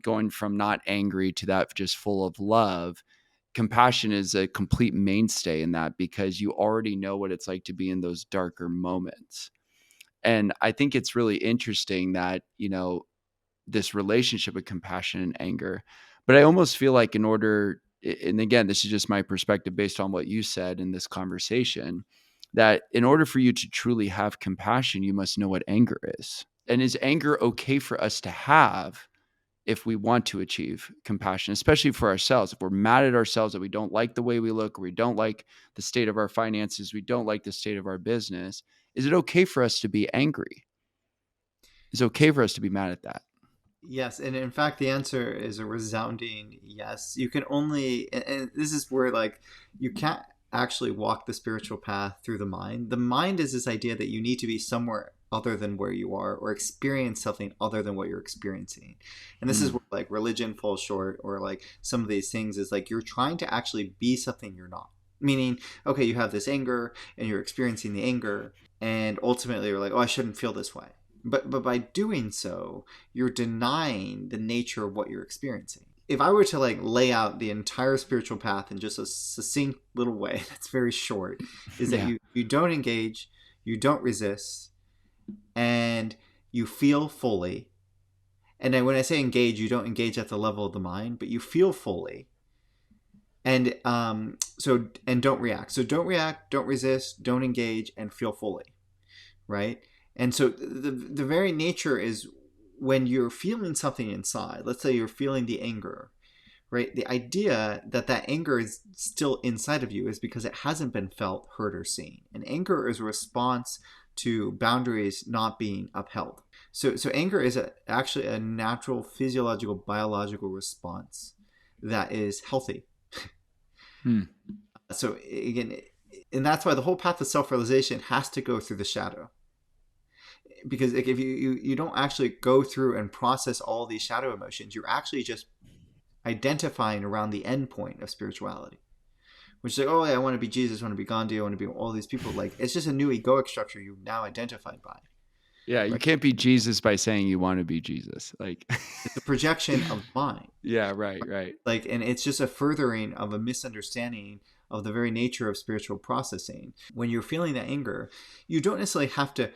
going from not angry to that just full of love, compassion is a complete mainstay in that, because you already know what it's like to be in those darker moments. And I think it's really interesting that, this relationship with compassion and anger. But I almost feel like in order, and again, this is just my perspective based on what you said in this conversation, that in order for you to truly have compassion, you must know what anger is. And is anger okay for us to have if we want to achieve compassion, especially for ourselves? If we're mad at ourselves that we don't like the way we look, or we don't like the state of our finances, we don't like the state of our business, is it okay for us to be angry? Is it okay for us to be mad at that? Yes, and in fact, the answer is a resounding yes. You can only, and this is where, like, you can't actually walk the spiritual path through the mind. The mind is this idea that you need to be somewhere other than where you are, or experience something other than what you're experiencing. And this is Mm, where, like, religion falls short, or like some of these things is like you're trying to actually be something you're not. Meaning, okay, you have this anger and you're experiencing the anger, and ultimately you're like, oh, I shouldn't feel this way. But by doing so, you're denying the nature of what you're experiencing. If I were to, like, lay out the entire spiritual path in just a succinct little way that's very short, is that yeah. you don't engage, you don't resist, and you feel fully. And then when I say engage, you don't engage at the level of the mind, but you feel fully. And and don't react. So don't react, don't resist, don't engage, and feel fully, right? And so the very nature is, when you're feeling something inside, let's say you're feeling the anger, right? The idea that that anger is still inside of you is because it hasn't been felt, heard, or seen. And anger is a response to boundaries not being upheld. So anger is actually a natural physiological, biological response that is healthy. Hmm. So again, and that's why the whole path of self-realization has to go through the shadow. Because like, if you don't actually go through and process all these shadow emotions, you're actually just identifying around the end point of spirituality, which is like, oh, yeah, I want to be Jesus, I want to be Gandhi, I want to be all these people. Like, it's just a new egoic structure you've now identified by. Yeah, you Right? can't be Jesus by saying you want to be Jesus. Like, It's a projection of mind. yeah, right, right. Like, and it's just a furthering of a misunderstanding of the very nature of spiritual processing. When you're feeling that anger, you don't necessarily have to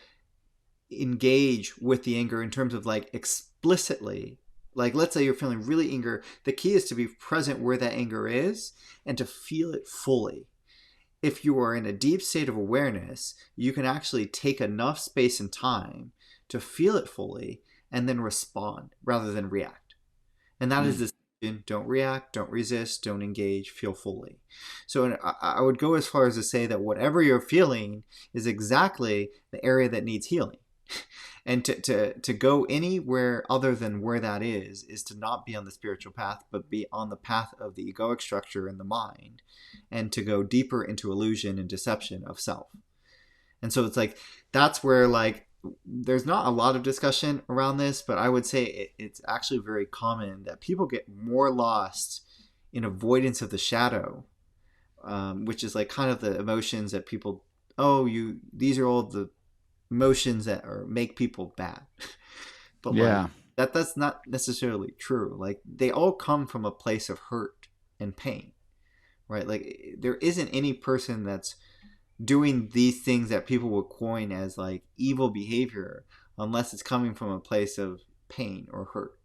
engage with the anger in terms of like explicitly. Like, let's say you're feeling really anger, the key is to be present where that anger is and to feel it fully. If you are in a deep state of awareness, you can actually take enough space and time to feel it fully and then respond rather than react. And that is Hmm. the decision: don't react, don't resist, don't engage, feel fully. So I would go as far as to say that whatever you're feeling is exactly the area that needs healing. And to go anywhere other than where that is to not be on the spiritual path, but be on the path of the egoic structure in the mind, and to go deeper into illusion and deception of self. And so it's like, that's where like there's not a lot of discussion around this, but I would say it's actually very common that people get more lost in avoidance of the shadow, which is like kind of the emotions that people, oh, these are all the emotions that make people bad. But like, Yeah. that's not necessarily true. Like, they all come from a place of hurt and pain, right? Like, there isn't any person that's doing these things that people would coin as like evil behavior unless it's coming from a place of pain or hurt,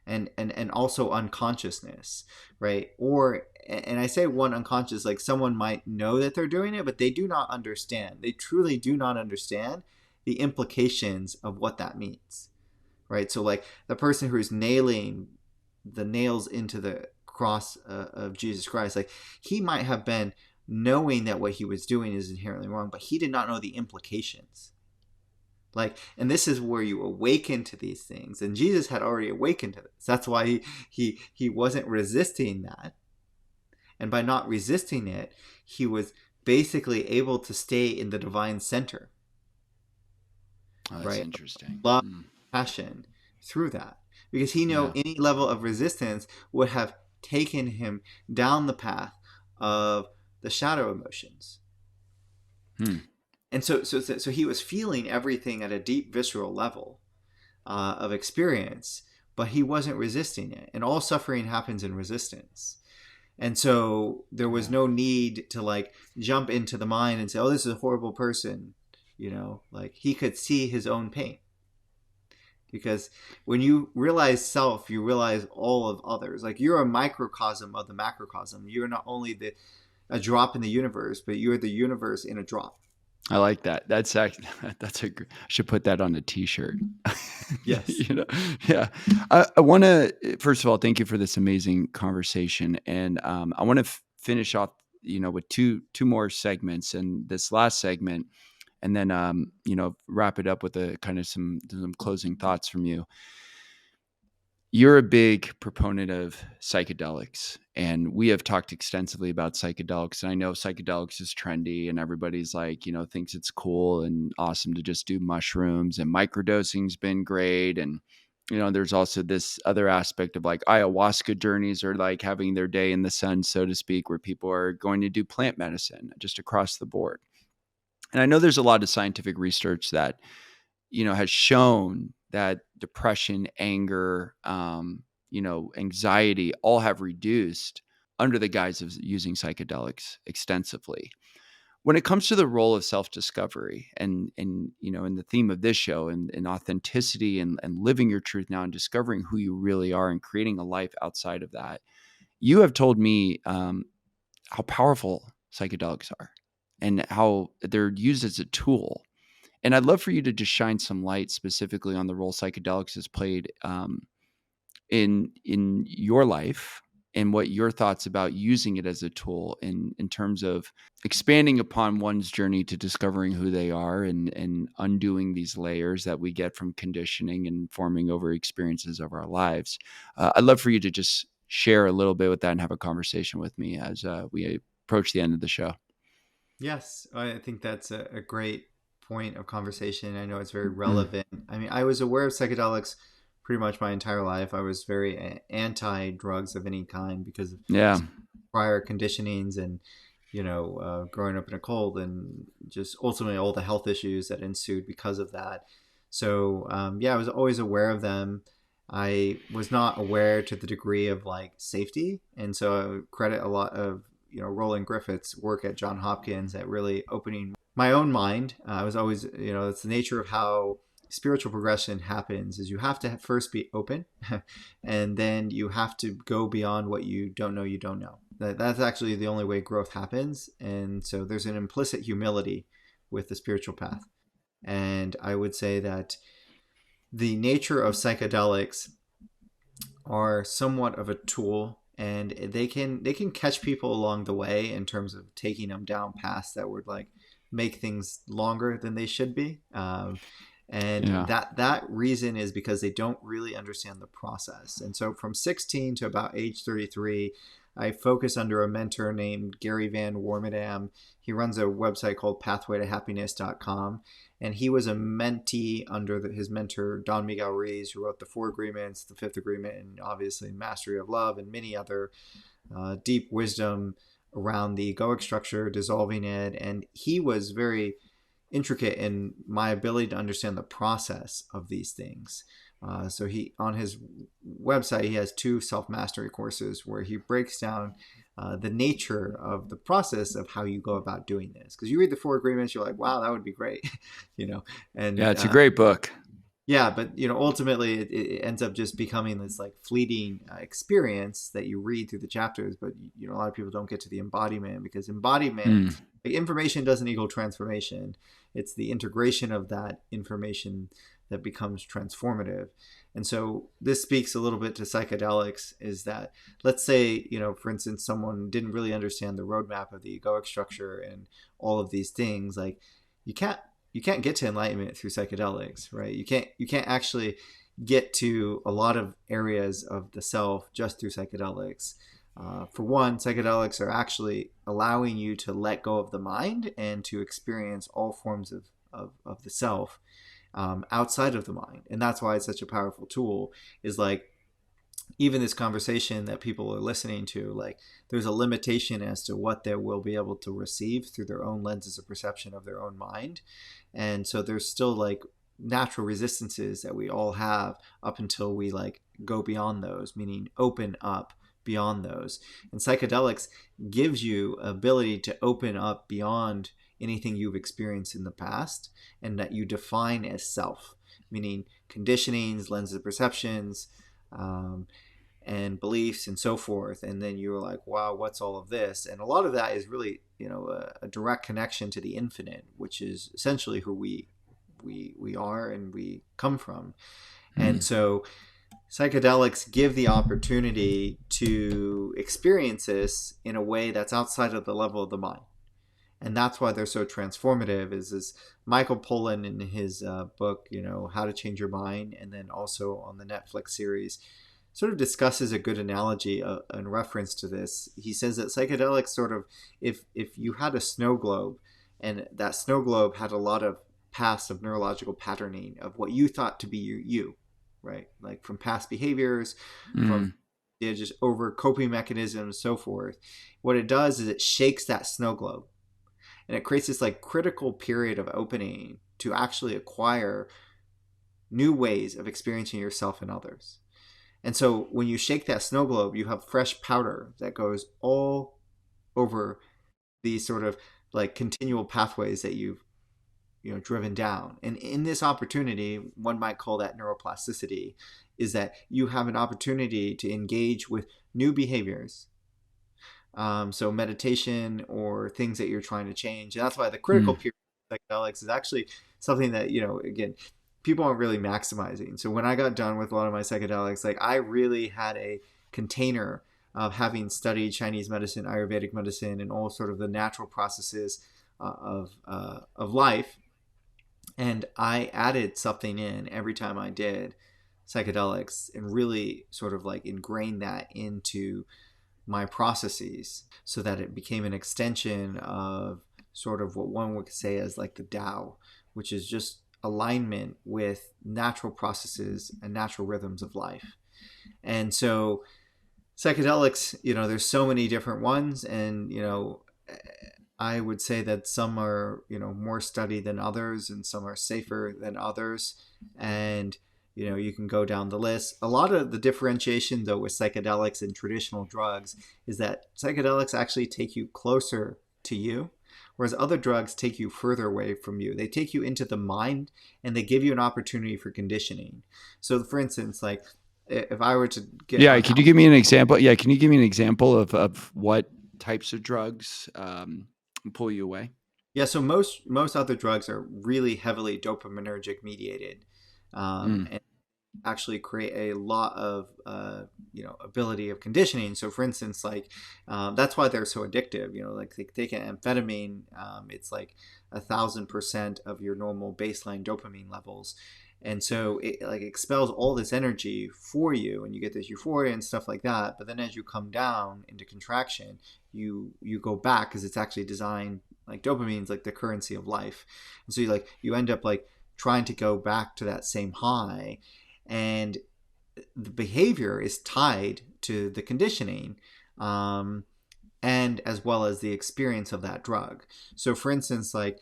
and also unconsciousness, right? Or, and I say one, unconscious, like someone might know that they're doing it, but they do not understand, they truly do not understand the implications of what that means, right? So like the person who's nailing the nails into the cross of Jesus Christ, like, he might have been knowing that what he was doing is inherently wrong, but he did not know the implications. Like, and this is where you awaken to these things, and Jesus had already awakened to this. That's why he wasn't resisting that, and by not resisting it, he was basically able to stay in the divine center, Oh, that's right? interesting. Love, Hmm. passion through that, because he knew Yeah. any level of resistance would have taken him down the path of the shadow emotions. Hmm. And so he was feeling everything at a deep visceral level of experience, but he wasn't resisting it. And all suffering happens in resistance. And so there was Yeah. no need to like jump into the mind and say, oh, this is a horrible person. Like, he could see his own pain. Because when you realize self, you realize all of others. Like, you're a microcosm of the macrocosm. You're not only a drop in the universe, but you're the universe in a drop. I like that. That's actually I should put that on a t-shirt. Yes. You know, yeah. I want to first of all thank you for this amazing conversation, and I want to finish off, with two more segments, and this last segment, and then wrap it up with a kind of some closing thoughts from you. You're a big proponent of psychedelics, and we have talked extensively about psychedelics. And I know psychedelics is trendy, and everybody's like, thinks it's cool and awesome to just do mushrooms, and microdosing's been great. And, there's also this other aspect of like ayahuasca journeys, or like having their day in the sun, so to speak, where people are going to do plant medicine just across the board. And I know there's a lot of scientific research that has shown that depression, anger, anxiety all have reduced under the guise of using psychedelics extensively. When it comes to the role of self-discovery and in the theme of this show and authenticity and living your truth now and discovering who you really are and creating a life outside of that, you have told me how powerful psychedelics are and how they're used as a tool. And I'd love for you to just shine some light specifically on the role psychedelics has played in your life and what your thoughts about using it as a tool in terms of expanding upon one's journey to discovering who they are and undoing these layers that we get from conditioning and forming over experiences of our lives. I'd love for you to just share a little bit with that and have a conversation with me as we approach the end of the show. Yes, I think that's a great point of conversation. I know it's very relevant. I mean, I was aware of psychedelics pretty much my entire life. I was very anti drugs of any kind because of Yeah. prior conditionings and, growing up in a cult and just ultimately all the health issues that ensued because of that. So, yeah, I was always aware of them. I was not aware to the degree of like safety. And so I would credit a lot of Roland Griffith's work at Johns Hopkins at really opening my own mind. I was always, it's the nature of how spiritual progression happens is you have to first be open and then you have to go beyond what you don't know. That's actually the only way growth happens. And so there's an implicit humility with the spiritual path. And I would say that the nature of psychedelics are somewhat of a tool, and they can catch people along the way in terms of taking them down paths that would like make things longer than they should be. And Yeah. that reason is because they don't really understand the process. And so from 16 to about age 33, I focus under a mentor named Gary Van Warmerdam. He runs a website called pathwaytohappiness.com. And he was a mentee under his mentor, Don Miguel Ruiz, who wrote the Four Agreements, the Fifth Agreement, and obviously Mastery of Love, and many other deep wisdom around the egoic structure, dissolving it. And he was very intricate in my ability to understand the process of these things. So he, on his website, he has 2 self-mastery courses where he breaks down the nature of the process of how you go about doing this. Because you read the Four Agreements, you're like, wow, that would be great, Yeah, and it's a great book. yeah, but ultimately it ends up just becoming this like fleeting experience that you read through the chapters. But a lot of people don't get to the embodiment because embodiment, Mm. like, information doesn't equal transformation. It's the integration of that information that becomes transformative. And so this speaks a little bit to psychedelics. Is that, let's say, for instance, someone didn't really understand the roadmap of the egoic structure and all of these things. Like you can't get to enlightenment through psychedelics, right? You can't actually get to a lot of areas of the self just through psychedelics. For one, psychedelics are actually allowing you to let go of the mind and to experience all forms of the self outside of the mind. And that's why it's such a powerful tool, is like, even this conversation that people are listening to, like there's a limitation as to what they will be able to receive through their own lenses of perception of their own mind. And so there's still like natural resistances that we all have up until we like go beyond those, meaning open up beyond those. And psychedelics gives you ability to open up beyond anything you've experienced in the past and that you define as self, meaning conditionings, lenses of perceptions, and beliefs and so forth. And then you're like, wow, what's all of this? And a lot of that is really, a direct connection to the infinite, which is essentially who we are and we come from. And Mm. so psychedelics give the opportunity to experience this in a way that's outside of the level of the mind. And that's why they're so transformative. Is Michael Pollan in his book, How to Change Your Mind, and then also on the Netflix series, sort of discusses a good analogy in reference to this. He says that psychedelics sort of, if you had a snow globe and that snow globe had a lot of past of neurological patterning of what you thought to be you, right? Like from past behaviors, from Mm. just over coping mechanisms, so forth. What it does is it shakes that snow globe and it creates this like critical period of opening to actually acquire new ways of experiencing yourself and others. And so when you shake that snow globe, you have fresh powder that goes all over these sort of like continual pathways that you've driven down. And in this opportunity, one might call that neuroplasticity, is that you have an opportunity to engage with new behaviors. So meditation or things that you're trying to change. And that's why the critical Mm. period of psychedelics is actually something that, again, people aren't really maximizing. So when I got done with a lot of my psychedelics, like I really had a container having studied Chinese medicine, Ayurvedic medicine, and all sort of the natural processes of life. And I added something in every time I did psychedelics and really sort of like ingrained that into my processes so that it became an extension of sort of what one would say as like the Tao, which is just alignment with natural processes and natural rhythms of life. And so psychedelics, there's so many different ones, and I would say that some are, more studied than others, and some are safer than others. And, you can go down the list. A lot of the differentiation, though, with psychedelics and traditional drugs is that psychedelics actually take you closer to you, whereas other drugs take you further away from you. They take you into the mind, and they give you an opportunity for conditioning. So, for instance, like if I were to get Yeah, could you give me an example? Yeah, can you give me an example of what types of drugs pull you away? Yeah, so most other drugs are really heavily dopaminergic mediated, Mm. and actually create a lot of ability of conditioning. So, for instance, like that's why they're so addictive. Like they take an amphetamine, it's like 1,000% of your normal baseline dopamine levels, and so it like expels all this energy for you, and you get this euphoria and stuff like that. But then as you come down into contraction, you go back because it's actually designed like dopamine's like the currency of life, and so you end up like trying to go back to that same high, and the behavior is tied to the conditioning, and as well as the experience of that drug. So for instance, like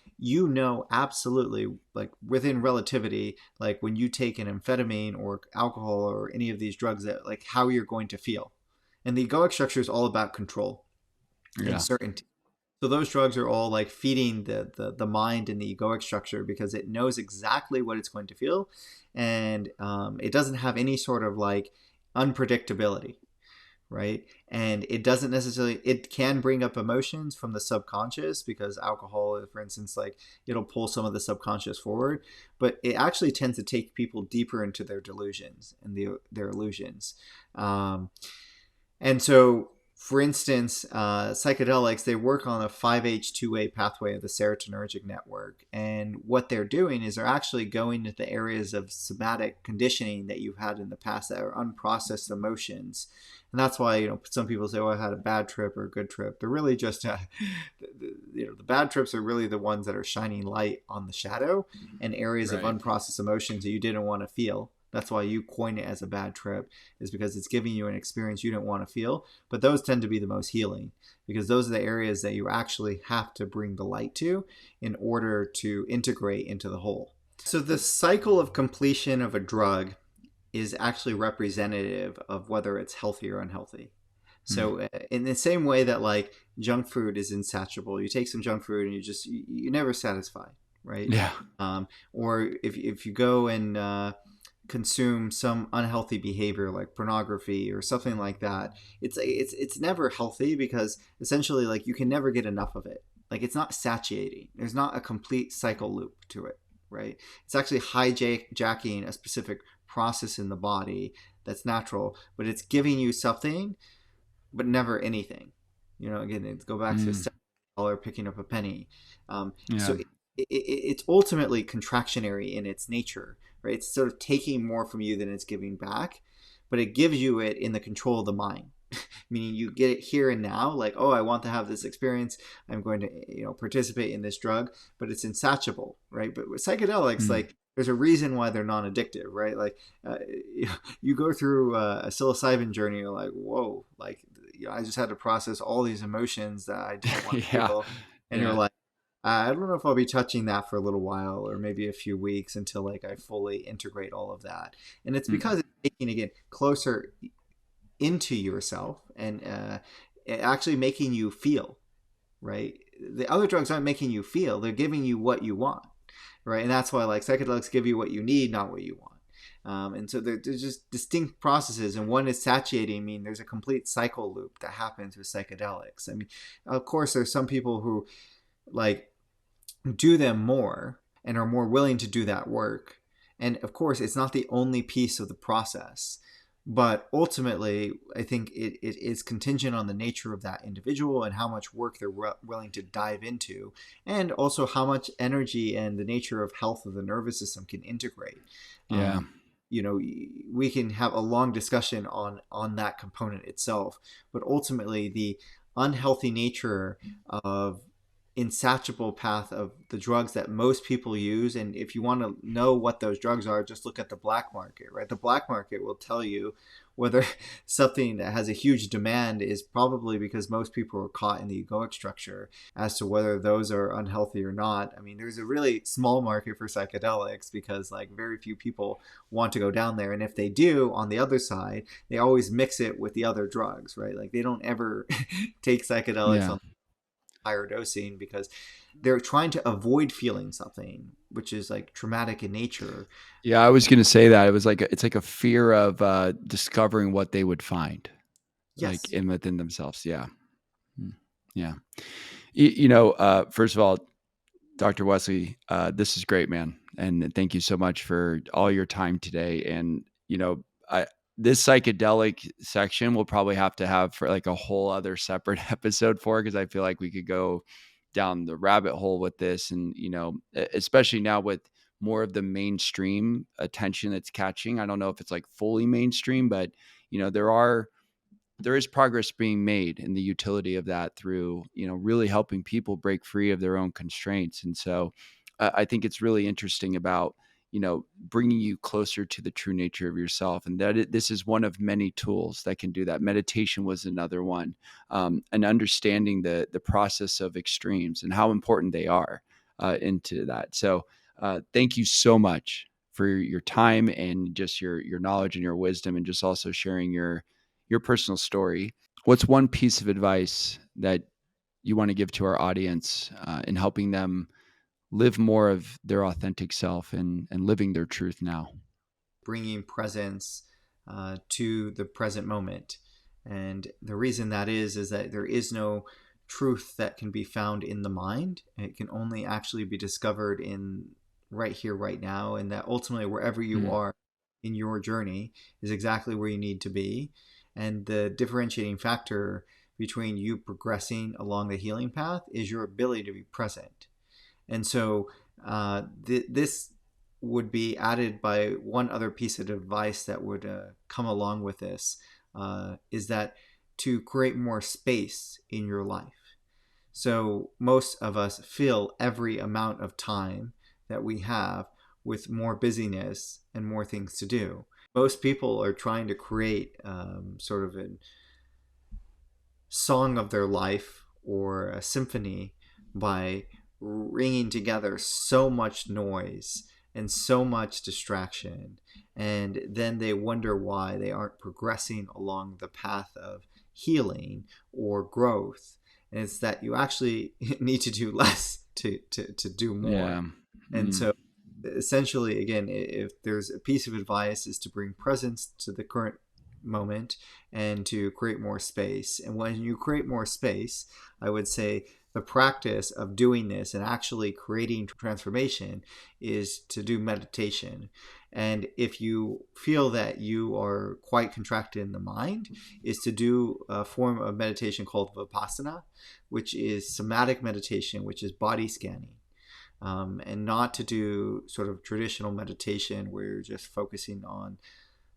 absolutely, like within relativity, like when you take an amphetamine or alcohol or any of these drugs, that like how you're going to feel. And the egoic structure is all about control and Yeah. certainty. So those drugs are all like feeding the mind and the egoic structure because it knows exactly what it's going to feel, and it doesn't have any sort of like unpredictability, right? And it doesn't necessarily, it can bring up emotions from the subconscious because alcohol, for instance, like it'll pull some of the subconscious forward, but it actually tends to take people deeper into their delusions and their illusions. And so, for instance, psychedelics, they work on a 5H2A pathway of the serotonergic network. And what they're doing is they're actually going into the areas of somatic conditioning that you've had in the past that are unprocessed emotions. And that's why, some people say, oh, I had a bad trip or a good trip. They're really just, the bad trips are really the ones that are shining light on the shadow and areas of Right. unprocessed emotions that you didn't want to feel. That's why you coin it as a bad trip, is because it's giving you an experience you don't want to feel. But those tend to be the most healing because those are the areas that you actually have to bring the light to in order to integrate into the whole. So the cycle of completion of a drug is actually representative of whether it's healthy or unhealthy. Mm. So in the same way that like junk food is insatiable, you take some junk food and you're never satisfied, right? Yeah. Or if you go and consume some unhealthy behavior like pornography or something like that, it's never healthy because essentially like you can never get enough of it. Like it's not satiating. There's not a complete cycle loop to it, right? It's actually hijacking a specific process in the body that's natural, but it's giving you something, but never anything. Again, it's go back to Mm. $7 picking up a penny. So Yeah. it's ultimately contractionary in its nature, right? It's sort of taking more from you than it's giving back, but it gives you it in the control of the mind. Meaning you get it here and now, like, oh, I want to have this experience. I'm going to, participate in this drug, but it's insatiable, right? But with psychedelics, Mm. like, there's a reason why they're non-addictive, right? Like, you go through a psilocybin journey, you're like, whoa, like, I just had to process all these emotions that I didn't want to Yeah. feel, and you're Yeah. like, I don't know if I'll be touching that for a little while or maybe a few weeks until like I fully integrate all of that. And it's Mm. because it's taking again closer into yourself and actually making you feel, right? The other drugs aren't making you feel, they're giving you what you want, right? And that's why like psychedelics give you what you need, not what you want. And so there's just distinct processes, and one is satiating. I mean, there's a complete cycle loop that happens with psychedelics. I mean, of course, there's some people who like do them more and are more willing to do that work. And of course, it's not the only piece of the process. But ultimately, I think it is contingent on the nature of that individual and how much work they're willing to dive into, and also how much energy and the nature of health of the nervous system can integrate. Yeah. Um, we can have a long discussion on that component itself, but ultimately, the unhealthy nature of insatiable path of the drugs that most people use. And if you want to know what those drugs are, just look at the black market, right? The black market will tell you whether something that has a huge demand is probably because most people are caught in the egoic structure. As to whether those are unhealthy or not, I mean, there's a really small market for psychedelics because like very few people want to go down there, and if they do, on the other side, they always mix it with the other drugs, right? Like they don't ever take psychedelics Yeah. on higher dosing because they're trying to avoid feeling something which is like traumatic in nature. Yeah, I was gonna say that. It was like it's like a fear of discovering what they would find, like Yes. in within themselves. Yeah. Mm. Yeah. First of all, Dr. Wesley, this is great, man. And thank you so much for all your time today. And, I, this psychedelic section we'll probably have to have for like a whole other separate episode for, because I feel like we could go down the rabbit hole with this. And, especially now with more of the mainstream attention that's catching. I don't know if it's like fully mainstream, but, there is progress being made in the utility of that through really helping people break free of their own constraints. And so I think it's really interesting about bringing you closer to the true nature of yourself, and this is one of many tools that can do that. Meditation was another one, and understanding the process of extremes and how important they are into that. So thank you so much for your time and just your knowledge and your wisdom, and just also sharing your personal story. What's one piece of advice that you want to give to our audience in helping them live more of their authentic self and living their truth now? Bringing presence to the present moment. And the reason that is that there is no truth that can be found in the mind. It can only actually be discovered in right here, right now. And that ultimately, wherever you Mm, are in your journey is exactly where you need to be. And the differentiating factor between you progressing along the healing path is your ability to be present. And so this would be added by one other piece of advice that would come along with this is that to create more space in your life. So most of us fill every amount of time that we have with more busyness and more things to do. Most people are trying to create sort of a song of their life or a symphony by ringing together so much noise and so much distraction. And then they wonder why they aren't progressing along the path of healing or growth. And it's that you actually need to do less to do more. yeah. And Mm, so essentially, again, if there's a piece of advice is to bring presence to the current moment and to create more space. And when you create more space, I would say the practice of doing this and actually creating transformation is to do meditation. And if you feel that you are quite contracted in the mind, is to do a form of meditation called Vipassana, which is somatic meditation, which is body scanning. And not to do sort of traditional meditation where you're just focusing on,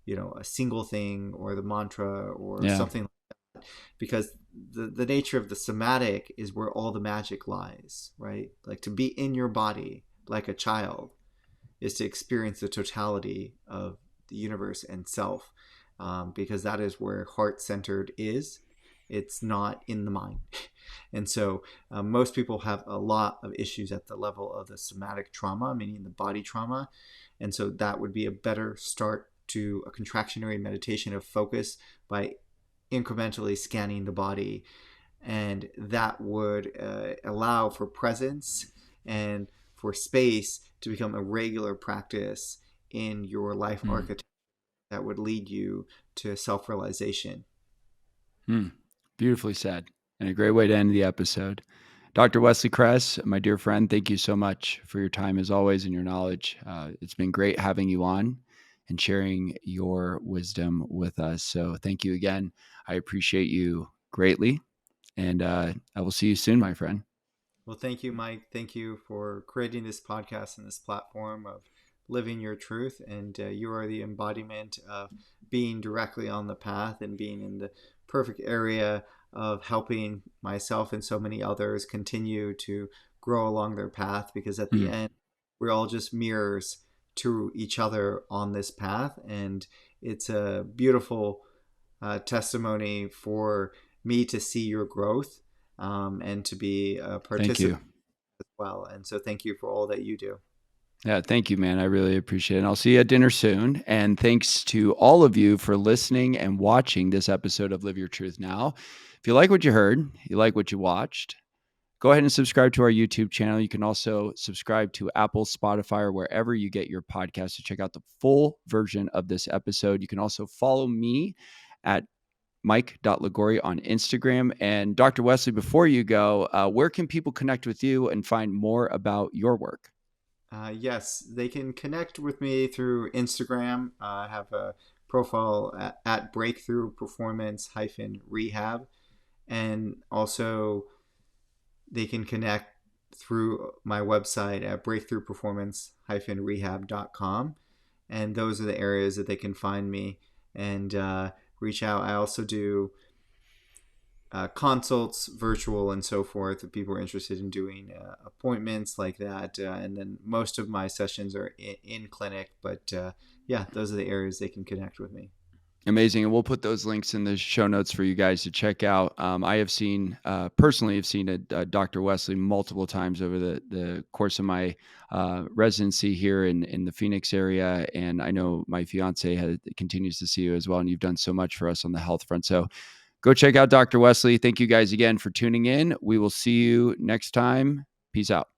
a single thing or the mantra or yeah. something like that, because the nature of the somatic is where all the magic lies, right? Like to be in your body like a child is to experience the totality of the universe and self, because that is where heart centered is. It's not in the mind. And so most people have a lot of issues at the level of the somatic trauma, meaning the body trauma. And so that would be a better start to a contractionary meditation of focus by incrementally scanning the body. And that would allow for presence and for space to become a regular practice in your life Mm, architecture that would lead you to self realization. mm. Beautifully said, and a great way to end the episode. Dr. Wesley Kress, my dear friend, thank you so much for your time as always and your knowledge. It's been great having you on. and sharing your wisdom with us. So thank you again. I appreciate you greatly. And I will see you soon, my friend. Well, thank you, Mike. Thank you for creating this podcast and this platform of living your truth. And you are the embodiment of being directly on the path and being in the perfect area of helping myself and so many others continue to grow along their path, because at the Mm, end, we're all just mirrors to each other on this path. And it's a beautiful testimony for me to see your growth, and to be a thank participant you. as well. And so thank you for all that you do. Yeah, thank you, man. I really appreciate it. And I'll see you at dinner soon. And thanks to all of you for listening and watching this episode of Live Your Truth Now. If you like what you heard, you like what you watched, go ahead and subscribe to our YouTube channel. You can also subscribe to Apple, Spotify, or wherever you get your podcast to check out the full version of this episode. You can also follow me at mike.liguori on Instagram. And Dr. Wesley, before you go, where can people connect with you and find more about your work? Yes, they can connect with me through Instagram. I have a profile at Breakthrough Performance Rehab. And also, they can connect through my website at breakthroughperformance rehab.com. And those are the areas that they can find me and reach out. I also do consults, virtual and so forth, if people are interested in doing appointments like that. And then most of my sessions are in clinic. But yeah, those are the areas they can connect with me. Amazing. And we'll put those links in the show notes for you guys to check out. I have seen, personally, have seen Dr. Wesley multiple times over the course of my residency here in the Phoenix area. And I know my fiance continues to see you as well. And you've done so much for us on the health front. So go check out Dr. Wesley. Thank you guys again for tuning in. We will see you next time. Peace out.